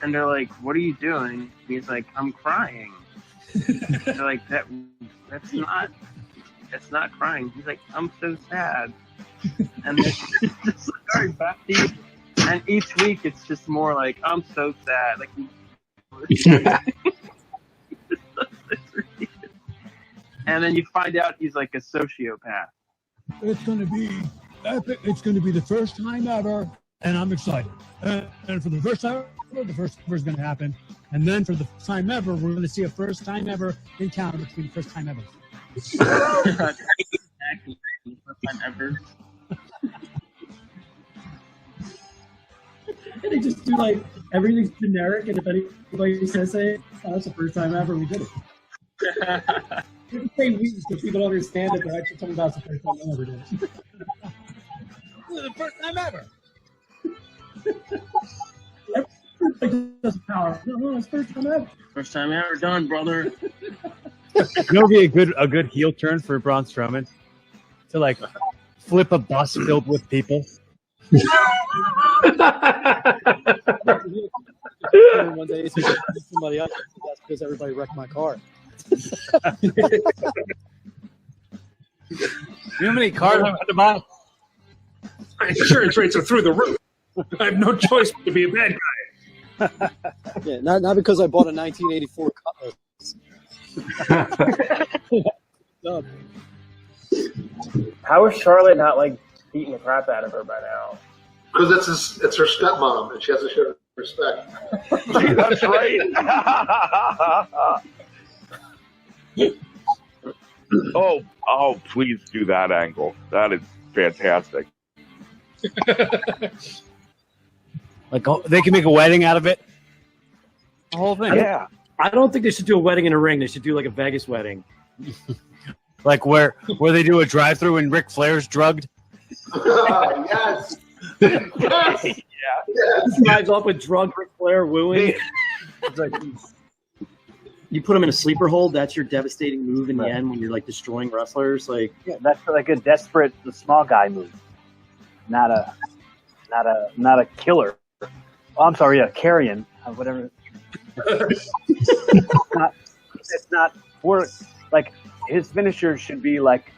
and they're like, "What are you doing?" And he's like, "I'm crying." They're like, "That's not crying." He's like, "I'm so sad," and then it's just like, "All right, back to you." And each week it's just more like, "I'm so sad." Like. And then you find out he's like a sociopath.
It's going to be epic. It's going to be the first time ever, and I'm excited. And for the first time ever, the first is going to happen. And then for the first time ever, we're going to see a first time ever encounter between first time ever.
Exactly. First time ever.
And they just do like everything's generic, and if anybody says it, oh, that's the first time ever we did it. You can say we so people don't understand it, but actually talking about it's the first time I ever did it.
The first time ever.
Everybody does power. No, it's first time ever.
First time ever done, brother.
You know, be a good heel turn for Braun Strowman to like flip a bus filled with people.
One day, it's somebody else. That's because everybody wrecked my car.
You know how many cars I've had to buy?
My insurance rates are through the roof. I have no choice but to be a bad guy.
Yeah, not because I bought a 1984 Cutlass.
How is Charlotte not like beating the crap out of her by now?
Because it's her stepmom, and she has to show respect.
That's right.
Oh, please do that angle. That is fantastic.
Like they can make a wedding out of it. The whole thing.
Yeah. I don't think they should do a wedding in a ring. They should do like a Vegas wedding.
Like where they do a drive-through and Ric Flair's drugged.
Yes. Yes.
This guy's off with drug Ric Flair wooing. It's like, you put him in a sleeper hold. That's your devastating move in the end when you're like destroying wrestlers. Like,
yeah, that's like a desperate, the small guy move, not a killer. Oh, I'm sorry, carrion, whatever. It's not for like his finisher should be like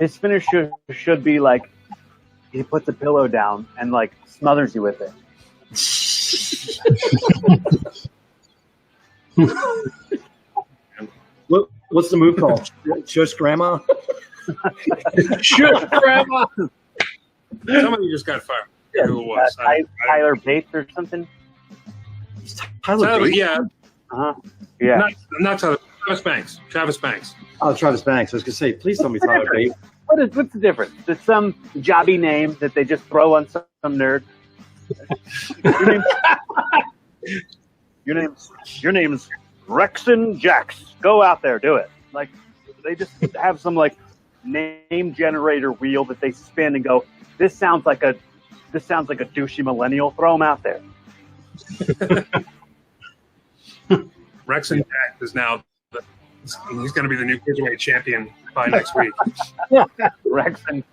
His finish should be like he puts a pillow down and like smothers you with it.
What's the move called? Shush Grandma?
Shush Grandma!
Somebody just got fired. Who it was?
Tyler Bates or something?
Tyler Bates?
Yeah.
Uh-huh. Yeah.
Not Tyler. Travis Banks. Travis Banks.
Oh, Travis Banks. I was going to say, please tell me Tyler Bates.
What's the difference? It's some jobby name that they just throw on some nerd. Your name's Rexon Jax. Go out there, do it. Like they just have some like name generator wheel that they spin and go, this sounds like a douchey millennial. Throw him out there.
Rexon Jax is now he's going to be the new cruiserweight champion by next week.
Rexon.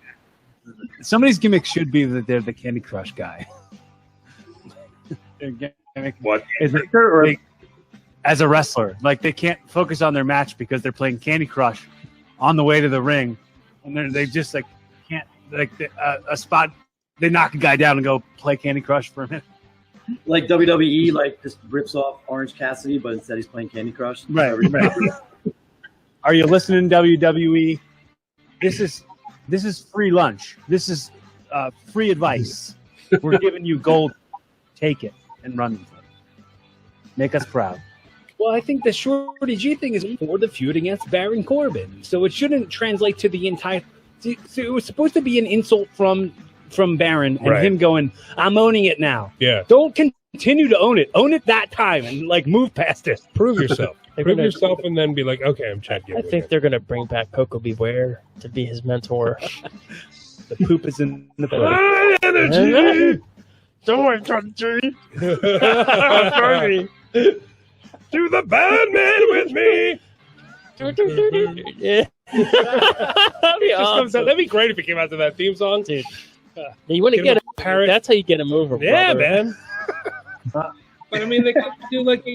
Somebody's gimmick should be that they're the Candy Crush guy. Their gimmick
what
is it? Or as a wrestler, like they can't focus on their match because they're playing Candy Crush on the way to the ring, and they just like can't like a spot. They knock a guy down and go play Candy Crush for a minute.
Like WWE, like just rips off Orange Cassidy, but instead he's playing Candy Crush.
Right. Are you listening, WWE? This is free lunch. This is free advice. We're giving you gold. Take it and run with it. Make us proud.
Well, I think the Shorty G thing is for the feud against Baron Corbin, so it shouldn't translate to the entire. So it was supposed to be an insult from Baron and him going, "I'm owning it now."
Yeah.
Don't continue to own it. Own it that time and like move past it.
Prove yourself. Prove yourself, and then be like, "Okay, I'm Chad Gable."
I think they're gonna bring back Coco Beware to be his mentor.
The poop is in the
energy. Don't worry, Charlie.
Do the Batman with me.
Yeah. That'd be awesome.
That'd be great if it came out to that theme song,
dude. You want to get a parrot? That's how you get him over.
Yeah,
brother.
man.
But I mean, they could do like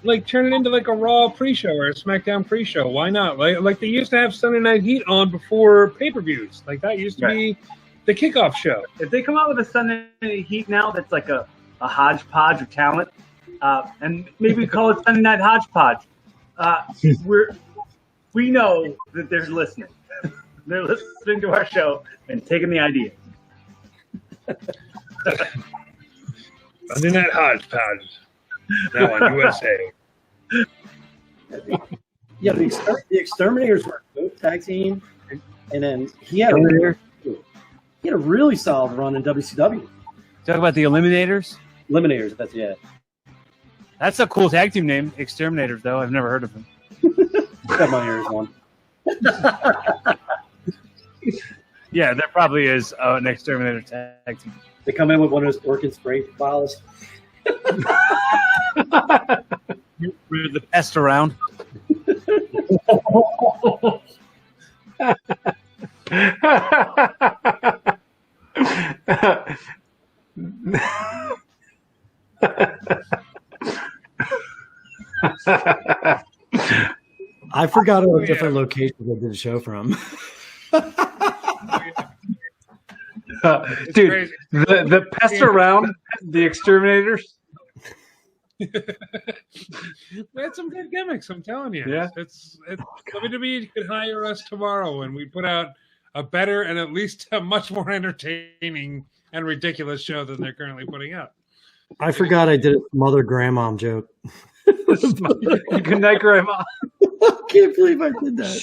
like turn it into like a Raw pre-show or a SmackDown pre-show. Why not? Like they used to have Sunday Night Heat on before pay-per-views. Like that used to be the kickoff show.
If they come out with a Sunday Night Heat now, that's like a hodgepodge of talent, and maybe we call it Sunday Night Hodgepodge. We know that they're listening. They're listening to our show and taking the idea.
Sunday Night Hodgepodge. Now on USA.
Yeah, the Exterminators were a good tag team, and then he had a really solid run in WCW.
Talk about the Eliminators.
Eliminators, that's
a cool tag team name. Exterminators, though I've never heard of them.
Got my ears one.
Yeah, there probably is an Exterminator tag team.
They come in with one of those orchid spray bottles.
We're the best around.
I forgot what different locations I did a show from.
Dude, the pest around the Exterminators.
We had some good gimmicks, I'm telling you.
Yeah.
It's WWE could hire us tomorrow and we put out a better and at least a much more entertaining and ridiculous show than they're currently putting out.
I forgot I did a mother grandmom joke.
Good night, Grandma.
I can't believe I did that.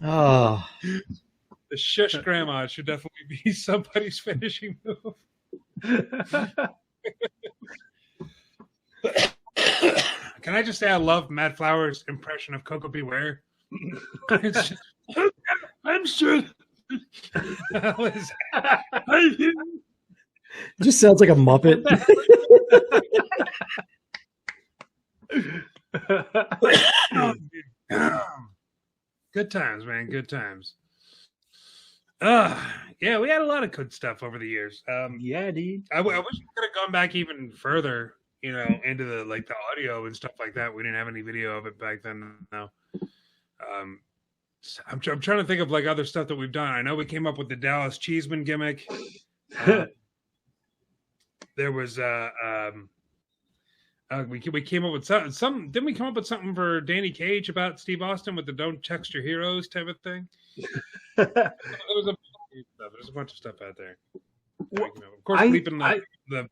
Oh.
The shush grandma should definitely be somebody's finishing move. Can I just say I love Matt Flowers' impression of Coco Beware? It's just, I'm sure.
It just sounds like a Muppet.
Good times, man. Good times. Yeah, we had a lot of good stuff over the years.
Yeah, dude.
I wish we could have gone back even further, into the audio and stuff like that. We didn't have any video of it back then. No. I'm trying to think of like other stuff that we've done. I know we came up with the Dallas Cheeseman gimmick. There was we came up with some. Didn't we come up with something for Danny Cage about Steve Austin with the "Don't text your heroes" type of thing? There's a bunch of stuff out there. Of course, bleeping the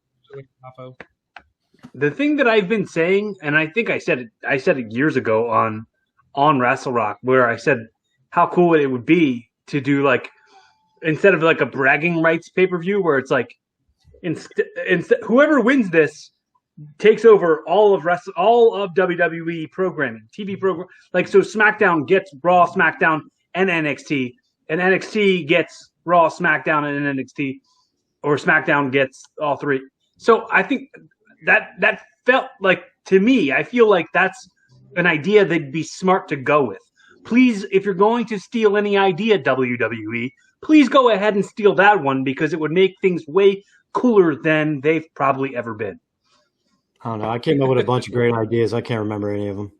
The thing that I've been saying, and I think I said it years ago on Rassle Rock, where I said how cool it would be to do like instead of like a bragging rights pay-per-view where it's like whoever wins this takes over all of WWE programming, TV program. Like so, SmackDown gets Raw, SmackDown, and NXT, and NXT gets Raw, SmackDown, and NXT, or SmackDown gets all three. So I think that felt like, to me, I feel like that's an idea that'd be smart to go with. Please, if you're going to steal any idea, WWE, please go ahead and steal that one because it would make things way cooler than they've probably ever been.
I don't know. I came up with a bunch of great ideas. I can't remember any of them.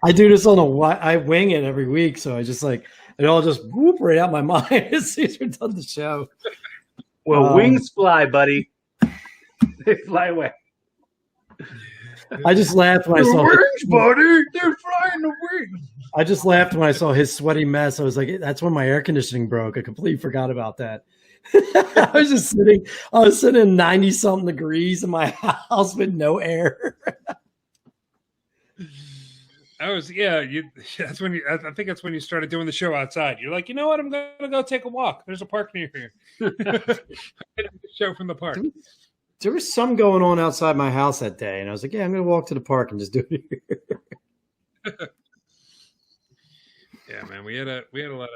I do this I wing it every week, so I just it all just whoop right out my mind as soon as we're done the show.
Well, wings fly, buddy. They fly away.
I just laughed when I saw
wings, buddy. They're flying the wings.
I just laughed when I saw his sweaty mess. I was like, that's when my air conditioning broke. I completely forgot about that. I was sitting in 90-something degrees in my house with no air.
I think that's when you started doing the show outside. You're like, you know what? I'm going to go take a walk. There's a park near here. Show from the park.
There was some going on outside my house that day, and I was like, yeah, I'm going to walk to the park and just do it here.
Yeah, man, we had a lot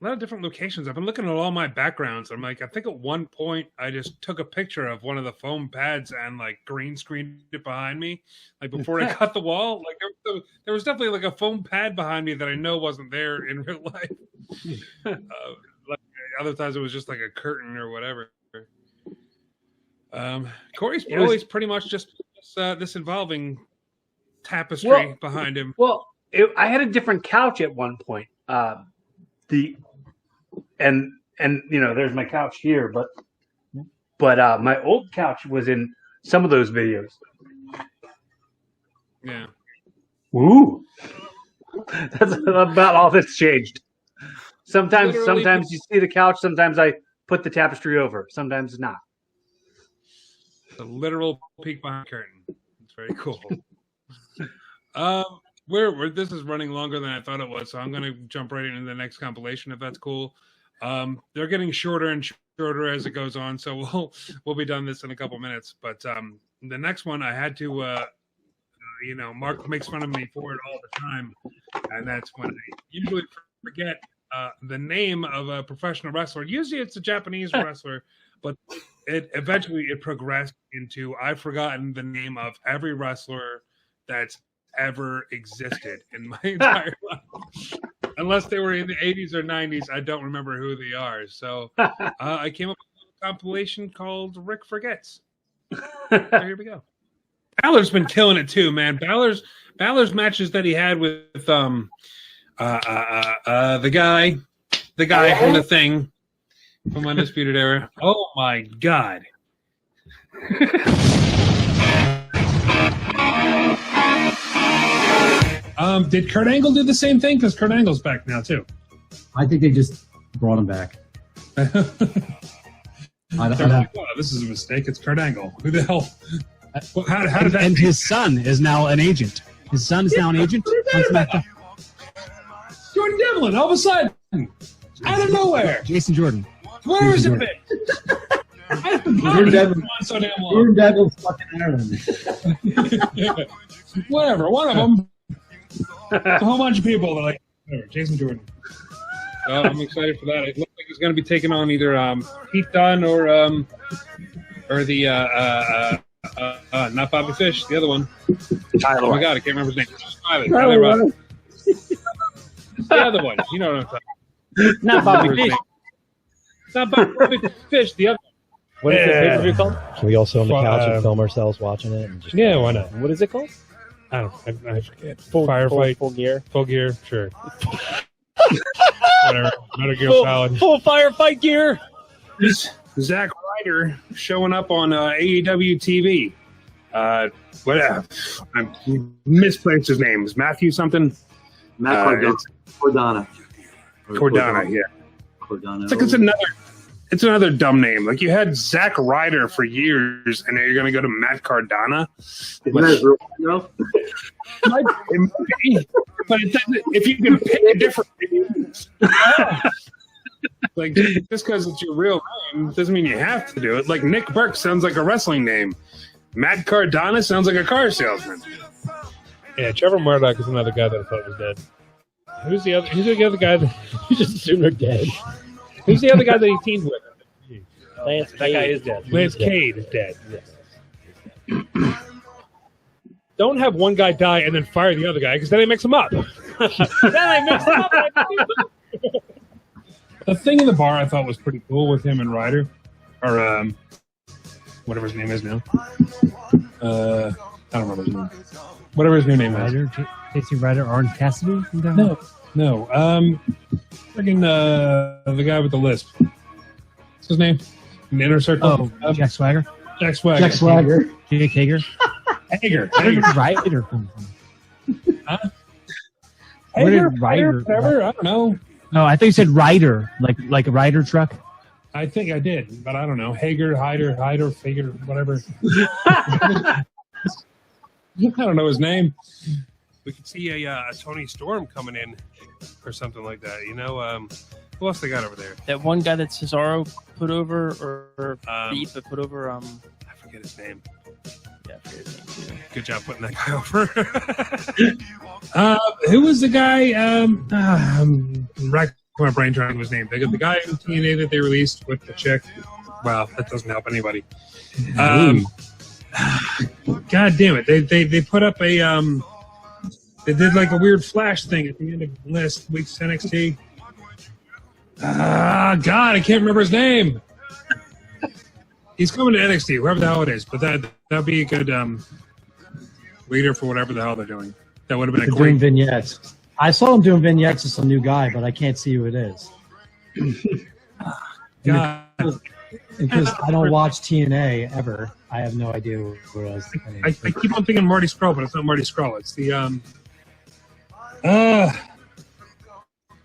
of different locations. I've been looking at all my backgrounds. I'm like, I think at one point I just took a picture of one of the foam pads and like green screened it behind me, like before I cut the wall. Like there was definitely like a foam pad behind me that I know wasn't there in real life. Like other times it was just like a curtain or whatever. Cory's always pretty much just this involving tapestry behind him.
Well. I had a different couch at one point. And there's my couch here, but my old couch was in some of those videos.
Yeah.
Ooh. That's about all that's changed. Sometimes you see the couch, sometimes I put the tapestry over, sometimes not.
The literal peek behind the curtain. It's very cool. This is running longer than I thought it was, so I'm going to jump right into the next compilation if that's cool. They're getting shorter and shorter as it goes on, so we'll be done this in a couple minutes. But the next one I had to, Mark makes fun of me for it all the time, and that's when I usually forget the name of a professional wrestler. Usually it's a Japanese wrestler, but it eventually progressed into I've forgotten the name of every wrestler that's ever existed in my entire life. Unless they were in the 80s or 90s, I don't remember who they are. So I came up with a compilation called Rick Forgets. So here we go. Balor's been killing it too, man. Balor's matches that he had with the guy from the Thing from Undisputed Era. Oh my God. Did Kurt Angle do the same thing? Because Kurt Angle's back now too.
I think they just brought him back.
This is a mistake. It's Kurt Angle. Who the hell? How did that?
And his son is now an agent. His son is now an agent on SmackDown.
Jordan Devlin, all of a sudden, out of nowhere.
Jason Jordan.
Where has it been? Jordan
Devlin's fucking Ireland.
Whatever, one of them. A whole bunch of people that are like, whatever, Jason Jordan. I'm excited for that. It looks like he's going to be taking on either Pete Dunne or the not Bobby Fish, the other one.
Tyler.
Oh my God, I can't remember his name. Tyler. The other one. You know what I'm talking about.
Not Bobby Fish.
It's not Bobby Fish, the other one.
What is the pay-per-view called? Can we also on the couch and film ourselves watching it? And just
why not?
What is it called?
I forget. Firefight.
Full gear.
Full gear, sure. Whatever. Metal Gear Solid.
Full firefight gear.
Zack Ryder showing up on AEW TV. I misplaced his name. Is Matthew something?
Matt Cordana.
Cordana, yeah.
Cordana.
It's like it's another dumb name. Like you had Zack Ryder for years, and now you're going to go to Matt Cardona.
Isn't that his real name, though?
But it doesn't, if you can pick a different name, like just because it's your real name doesn't mean you have to do it. Like Nick Berk sounds like a wrestling name. Matt Cardona sounds like a car salesman.
Yeah, Trevor Murdoch is another guy that I thought was dead. Who's the other guy that you just assumed are dead? Who's the other guy that he teamed with?
Lance
That guy is dead. Lance Cade is dead. Yes. Don't have one guy die and then fire the other guy, because then they mix them up. The thing in the bar I thought was pretty cool with him and Ryder, or whatever his name is now. I don't remember his name. Whatever his new name is.
Ryder, Casey Ryder, Orange Cassidy?
No. Freaking the guy with the lisp. What's his name? In the Inner Circle?
Oh, Jack Swagger?
Jack Swagger.
Jack Swagger.
Jake Hager?
Hager.
Where did Ryder come from?
Huh?
Where
Hager,
did Ryder?
whatever, I don't know.
No, I think you said Ryder, like a Ryder truck.
I think I did, but I don't know. Hager, Hyder, Fager, whatever. I don't know his name. We could see a Tony Storm coming in or something like that. You know, who else they got over there?
That one guy that Cesaro put over, or beat, but put over. I
forget his name.
Yeah, I forget his name too.
Good job putting that guy over. Who was the guy? Rack my brain trying to his name. The guy in TNA that they released with the chick. Wow, that doesn't help anybody. God damn it! They put up a they did like a weird flash thing at the end of last week's NXT. God, I can't remember his name. He's coming to NXT, whoever the hell it is. But that'd be a good leader for whatever the hell they're doing. That would have been a
Doing
great
vignettes. I saw him doing vignettes to some new guy, but I can't see who it is.
God.
Because I don't watch TNA ever, I have no idea who it was.
I keep on thinking Marty Scurll, but it's not Marty Scurll. It's the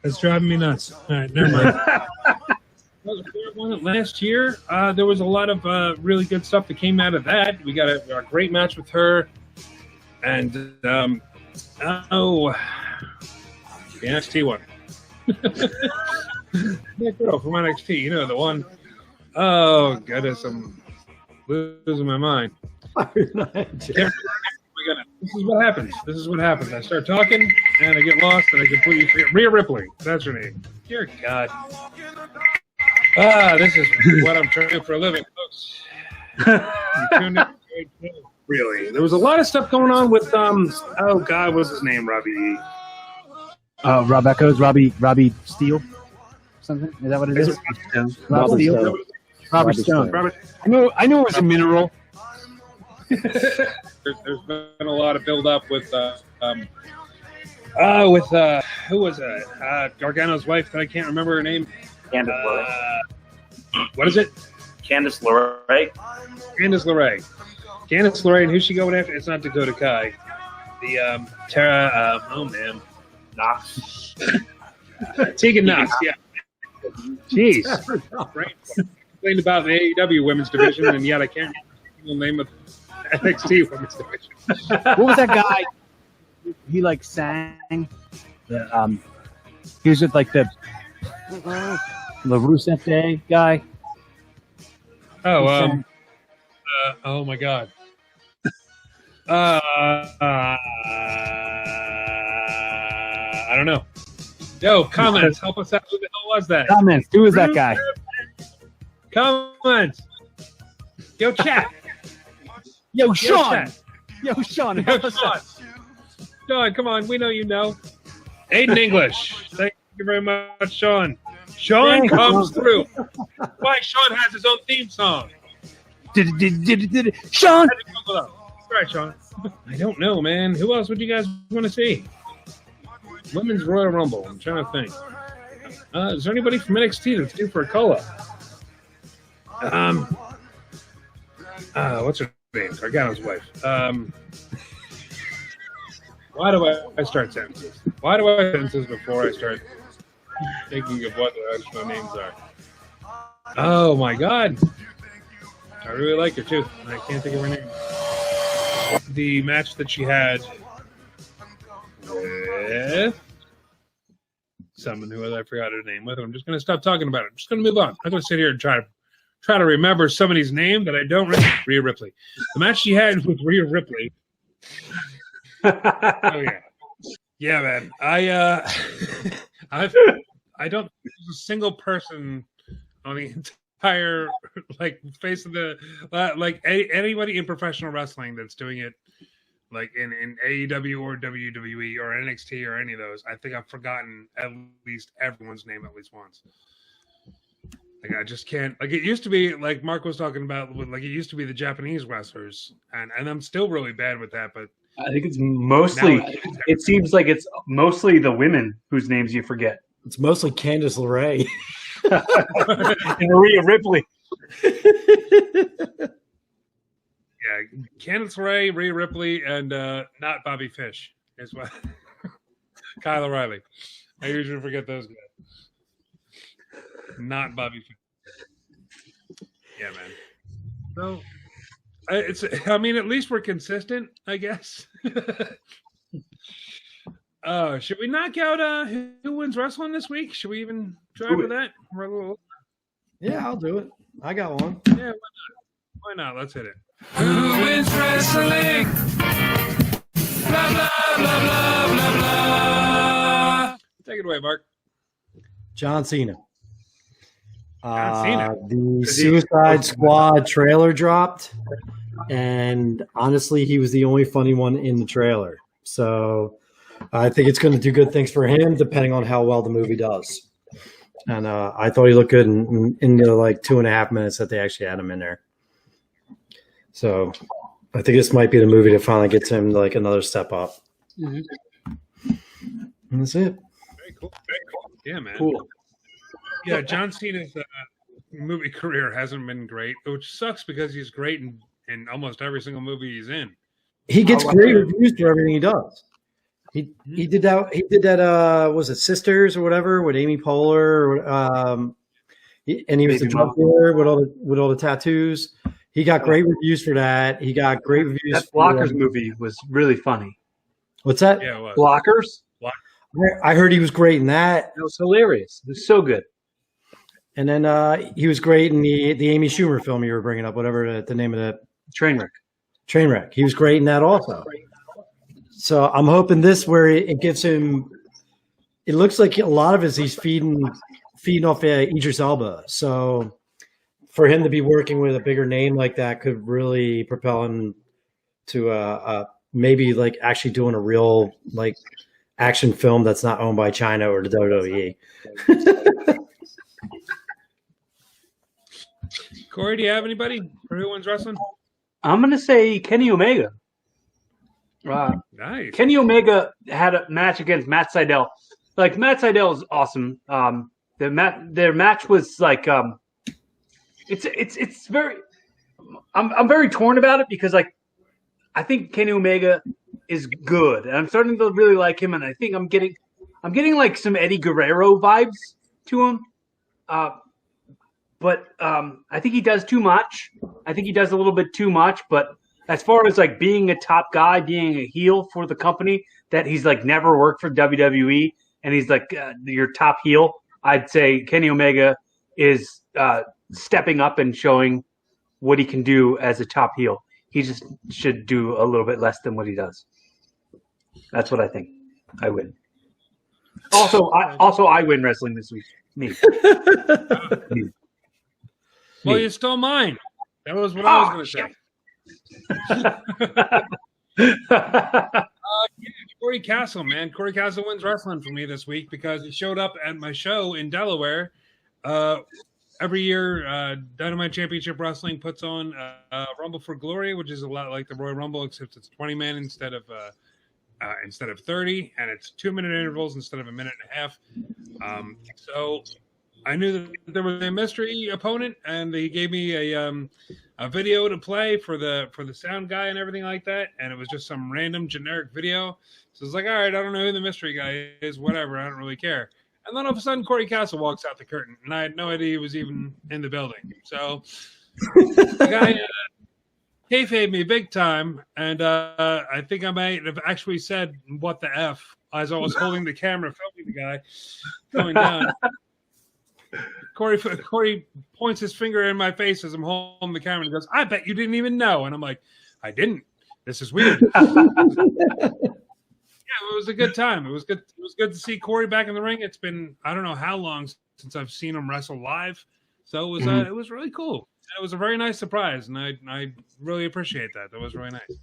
it's driving me nuts. All right, never mind. Last year, there was a lot of really good stuff that came out of that. We got a great match with her, and the NXT one. That girl from NXT, you know, the one. Oh goodness, I'm losing my mind. This is what happens. I start talking and I get lost and I completely forget. Rhea Ripley, that's her name. Dear God. This is what I'm trying to do for a living, folks. Really, there was a lot of stuff going on with oh God, what's his name? Robbie.
Rob Echoes, Robbie Steele, something. Is that what it is? Rob Steele. Robert Stone. I knew it was a mineral.
There's been a lot of build up with who was it? Gargano's wife that I can't remember her name.
Candice LeRae.
What is it?
Candice LeRae.
Candice LeRae. And who's she going after? It's not Dakota Kai. The Tara. Oh man,
Knox.
Tegan Knox. Yeah. Jeez. Right. Complained about the AEW women's division, and yet I can't remember the name of the NXT women's division.
What was that guy? He like sang. He was with like the Rusev Day guy.
Oh, oh my God. I don't know. Yo, comments. Help us out. Who the hell was that?
Comments. Who was that guy?
Comments. Yo, chat.
Yo, Sean.
Chat.
Yo, Sean.
Yo, Sean. Sean, come on. We know you know. Aiden English. Thank you very much, Sean. Sean comes through. Why Sean has his own theme song.
Sean.
right, Sean. I don't know, man. Who else would you guys want to see? Women's Royal Rumble. I'm trying to think. Is there anybody from NXT that's due for a call-up? What's her name? Gargano's wife. Why do I start sentences? Why do I start sentences before I start thinking of what the actual names are? Oh my God! I really like her too. I can't think of her name. The match that she had with someone who I forgot her name with. I'm just going to stop talking about it. I'm just going to move on. I'm going to sit here and try to remember somebody's name that I don't remember. Rhea Ripley. The match she had with Rhea Ripley. Oh yeah, man. I don't think there's a single person on the entire face of the anybody in professional wrestling that's doing it like in AEW or WWE or NXT or any of those. I think I've forgotten at least everyone's name at least once. Like I just can't. Like it used to be, like Mark was talking about. Like it used to be the Japanese wrestlers, and I'm still really bad with that. But
I think it's mostly. It seems like it's mostly the women whose names you forget.
It's mostly Candice LeRae
and Rhea Ripley.
Yeah, Candice LeRae, Rhea Ripley, and not Bobby Fish is what. Kyle O'Reilly. I usually forget those guys. Not Bobby Fish. Yeah, man. So I mean, at least we're consistent, I guess. Should we knock out who wins wrestling this week? Should we even try for that?
Yeah, I'll do it. I got one.
Yeah, why not? Why not? Let's hit it. Who wins wrestling? Blah, blah, blah, blah, blah, blah. Take it away, Mark.
John Cena.
Cena.
The Suicide Squad trailer dropped, and honestly, he was the only funny one in the trailer. So I think it's going to do good things for him, depending on how well the movie does. And I thought he looked good in the 2.5 minutes that they actually had him in there. So I think this might be the movie that finally gets him another step up.
Mm-hmm.
And that's it.
Very cool. Very cool. Yeah, man.
Cool.
Yeah, John Cena's movie career hasn't been great, which sucks because he's great in almost every single movie he's in.
He gets great reviews for everything he does. He did that. He did that. Was it Sisters or whatever with Amy Poehler? And he was the drug dealer with all the tattoos. He got great reviews for that. He got great reviews.
That Blockers movie was really funny.
What's that?
Yeah, it was.
Blockers.
I heard he was great in that.
It was hilarious. It was so good.
And then he was great in the Amy Schumer film you were bringing up, whatever the name of that.
Trainwreck.
Trainwreck. He was great in that also. So I'm hoping this where it gives him. It looks like a lot of it he's feeding off Idris Elba. So for him to be working with a bigger name like that could really propel him to maybe actually doing a real action film that's not owned by China or the WWE.
Corey, do you have anybody for who wins wrestling?
I'm going to say Kenny Omega.
Nice.
Kenny Omega had a match against Matt Sydal. Matt Sydal is awesome. Their match was it's very. I'm very torn about it because I think Kenny Omega is good, and I'm starting to really like him, and I think I'm getting some Eddie Guerrero vibes to him. But I think he does too much. I think he does a little bit too much. But as far as being a top guy, being a heel for the company, that he's never worked for WWE, and he's your top heel, I'd say Kenny Omega is stepping up and showing what he can do as a top heel. He just should do a little bit less than what he does. That's what I think. I win. Also, I win wrestling this week. Me.
Well, you stole mine. That was what I was going to say. Cory Kastle, man. Cory Kastle wins wrestling for me this week because he showed up at my show in Delaware. every year, Dynamite Championship Wrestling puts on Rumble for Glory, which is a lot like the Royal Rumble, except it's 20 men instead of 30, and it's 2-minute intervals instead of a minute and a half. So I knew that there was a mystery opponent, and he gave me a video to play for the sound guy and everything like that, and it was just some random generic video. So it's like, all right, I don't know who the mystery guy is, whatever, I don't really care. And then all of a sudden, Cory Kastle walks out the curtain, and I had no idea he was even in the building. So the guy kayfabed me big time, and I think I might have actually said "what the f" as I was holding the camera, filming the guy coming down. Cory points his finger in my face as I'm holding the camera and goes, "I bet you didn't even know." And I'm like, "I didn't. This is weird." Yeah, it was a good time. It was good. It was good to see Cory back in the ring. It's been I don't know how long since I've seen him wrestle live, so it was really cool. It was a very nice surprise, and I really appreciate that. That was really nice.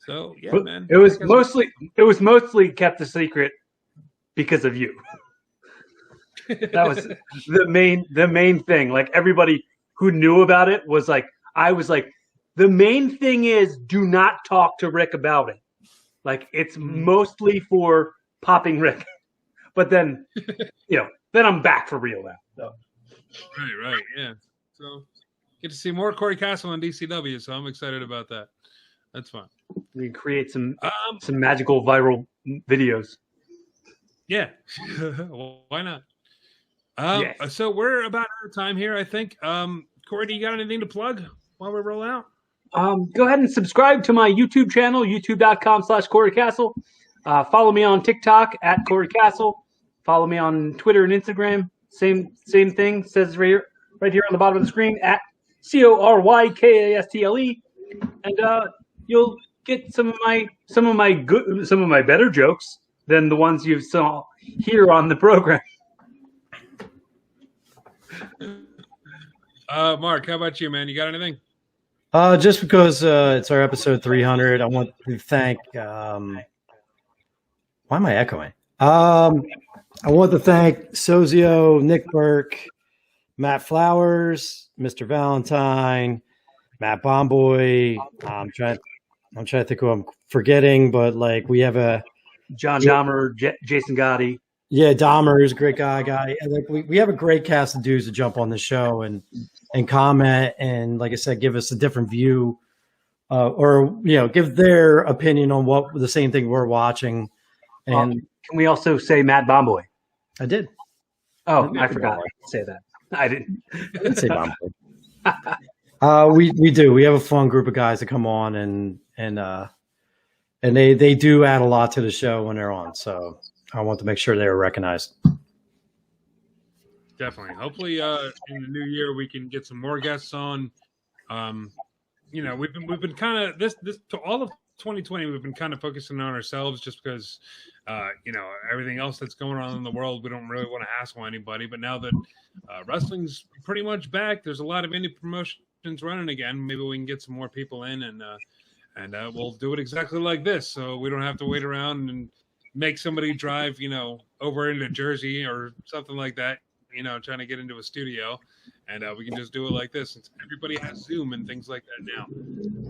So yeah, man.
It was mostly kept a secret because of you. That was the main thing. Like everybody who knew about it was like, I was like, the main thing is do not talk to Rick about it. Like it's mostly for popping Rick, but then then I'm back for real now. So.
Right, yeah. So get to see more Cory Kastle on DCW, so I'm excited about that. That's fun.
We can create some magical viral videos.
Yeah, why not? Yes. So we're about out of time here, I think. Cory, do you got anything to plug while we roll out?
Go ahead and subscribe to my YouTube channel, youtube.com/Cory Kastle. Follow me on TikTok at Cory Kastle. Follow me on Twitter and Instagram. Same thing. Says right here on the bottom of the screen at CoryKastle. And you'll get some of my better jokes than the ones you saw here on the program.
Mark, how about you, man? You got anything?
Just because it's our episode 300, I want to thank. Why am I echoing? I want to thank Sozio, Nick Berk, Matt Flowers, Mr. Valentine, Matt Bomboy. I'm trying to think who I'm forgetting, but like we have a
John Dahmer, Jason Gotti.
Yeah, Dahmer is a great guy. And like we have a great cast of dudes to jump on the show and comment and, like I said, give us a different view, or give their opinion on what the same thing we're watching. And
can we also say Matt Bomboy?
I did.
Oh, I forgot to say that. I didn't.
I didn't say Bomboy. We do. We have a fun group of guys that come on and they do add a lot to the show when they're on. So I want to make sure they are recognized.
Definitely. Hopefully, in the new year we can get some more guests on. We've been kind of this to all of 2020. We've been kind of focusing on ourselves just because, everything else that's going on in the world, we don't really want to hassle anybody. But now that wrestling's pretty much back, there's a lot of indie promotions running again. Maybe we can get some more people in, and we'll do it exactly like this, so we don't have to wait around and make somebody drive, over into Jersey or something like that. Trying to get into a studio, and we can just do it like this since everybody has Zoom and things like that now.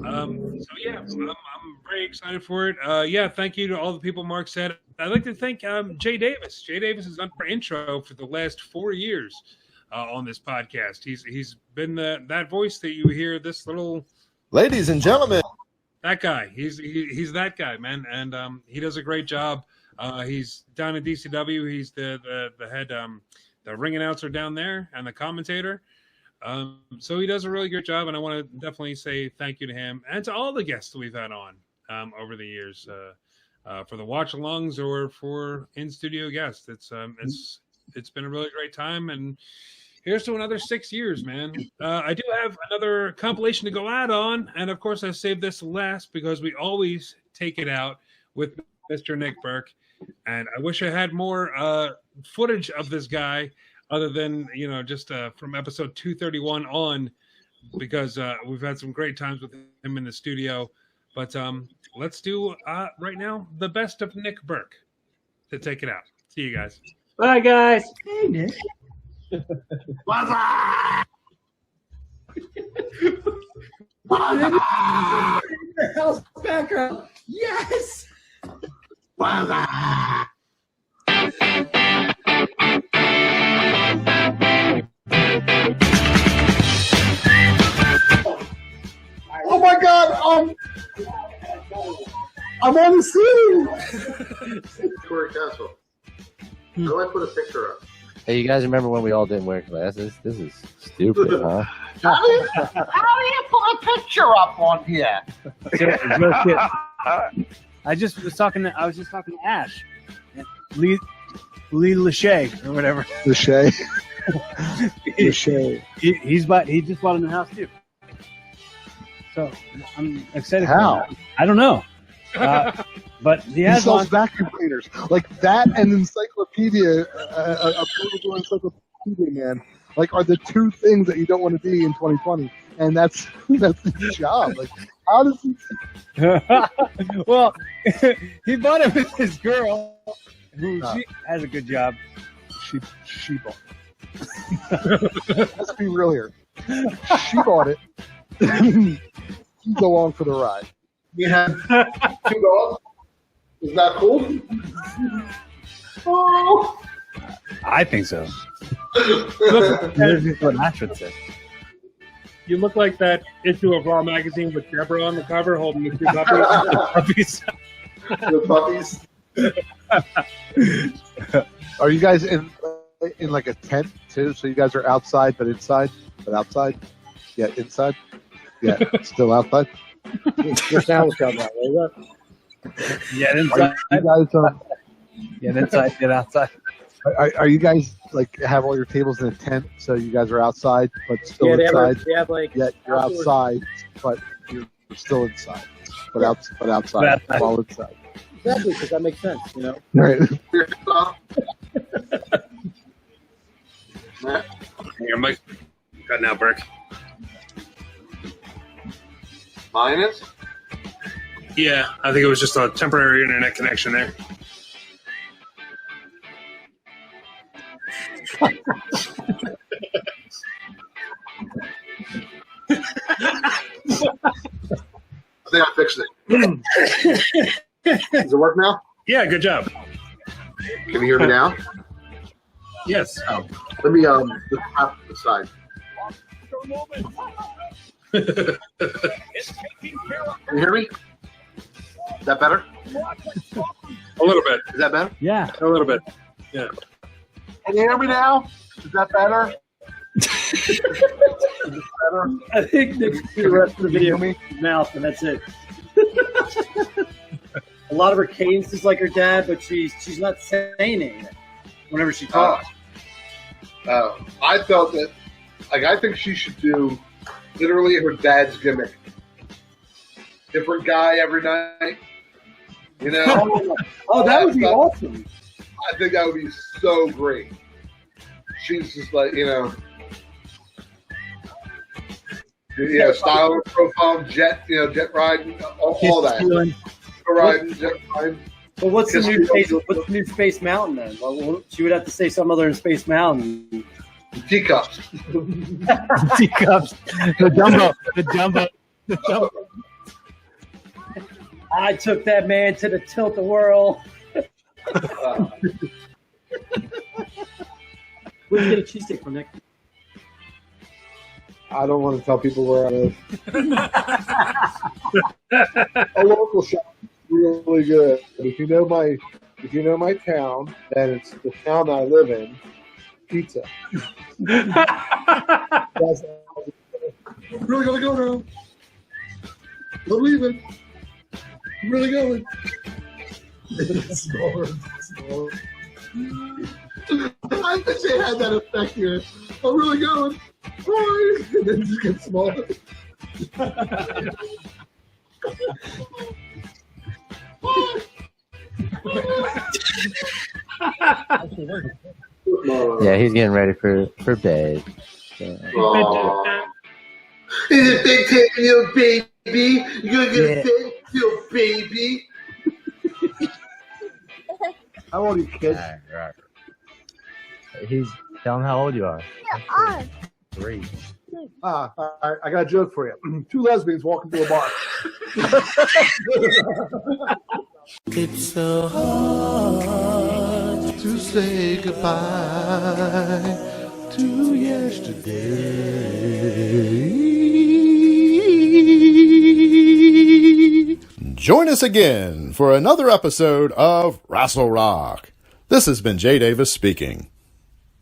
I'm very excited for it. Thank you to all the people Mark said. I'd like to thank Jay Davis. Jay Davis has done our intro for the last 4 years on this podcast. He's been that voice that you hear. This little,
ladies and gentlemen,
that guy. He's that guy, man, and he does a great job. He's down in DCW. He's the head. The ring announcer down there and the commentator. So he does a really good job, and I want to definitely say thank you to him and to all the guests that we've had on over the years for the watch-alongs or for in-studio guests. It's been a really great time, and here's to another 6 years, man. I do have another compilation to go out on, and of course I saved this last because we always take it out with Mr. Nick Berk. And I wish I had more footage of this guy other than, just from episode 231 on, because we've had some great times with him in the studio. But let's do right now the best of Nick Berk to take it out. See you guys.
Bye, guys.
Hey, Nick. House background. Yes.
Oh my God! I'm on the scene.
Cory Kastle. How do I put a picture up?
Hey, you guys remember when we all didn't wear glasses? This is stupid, huh?
How do you put a picture up on here?
I was just talking to Ash, Lee Lachey or whatever.
Lachey. Lachey.
He just bought a new house too. So I'm excited.
How?
For that. I don't know. But he has
sells
on
vacuum cleaners like that and encyclopedia, a portable encyclopedia man. Like, are the two things that you don't want to be in 2020, and that's his job. Like, how does he?
Well, he bought it with his girl, who she has a good job.
She bought it. Let's be real here. She bought it. He's along for the ride.
You have 2 dogs? Is that cool? Oh.
I think so. That's what Ash would say.
You look like that issue of Raw magazine with Deborah on the cover holding the 2 puppies.
The puppies.
Are you guys in like a tent too? So you guys are outside, but inside, but outside. Yeah, inside. Yeah, still outside.
Your sound was coming out, right?
Yeah, inside.
You guys,
Get inside, get outside.
Are you guys like have all your tables in a tent, so you guys are outside but still inside?
They have like
Yet you're outside, but you're still inside, but outside while inside.
Exactly, because that makes sense, you know.
Right.
Your mic cut now, Berk.
Mine is?
Yeah, I think it was just a temporary internet connection there.
I think I fixed it. Does it work now?
Yeah, good job.
Can you hear me now?
Yes.
Oh. Let me look up the side. Can you hear me? Is that better?
A little bit.
Is that better?
Yeah.
A little bit. Yeah.
Can you hear me now? Is that better? Is it better?
I think Nick's the rest of the video mouth, and that's it. A lot of her cadence is like her dad, but she's not saying anything whenever she talks.
I felt that, like, I think she should do literally her dad's gimmick. Different guy every night. You know?
Oh, that would be awesome.
I think that would be so great. She's just like, you know, style, profile, jet riding, all that. Riding, jet riding.
But what's the new Space Mountain then? Well, she would have to say some other than Space Mountain.
Teacups.
Teacups. The Dumbo.
I took that man to the tilt-a-whirl. Where'd you get a cheesesteak from, Nick?
I don't want to tell people where I live. A local shop, really good. But if you know my town, then it's the town I live in. Pizza.
I'm really gonna go now. I'm leaving. I'm really going. Snore. I wish they had that effect here. I'm really going. Bye. And then just get smaller.
Yeah, he's getting ready for bed.
Aww. Is it big taking your baby? You're gonna get fed your baby.
How old are you, kid?
He's Tell them how old you are.
Yeah,
3.
All right, I got a joke for you. 2 lesbians walk into a bar.
It's so hard to say goodbye to yesterday. Join us again for another episode of Rassle Rock. This has been Jay Davis speaking.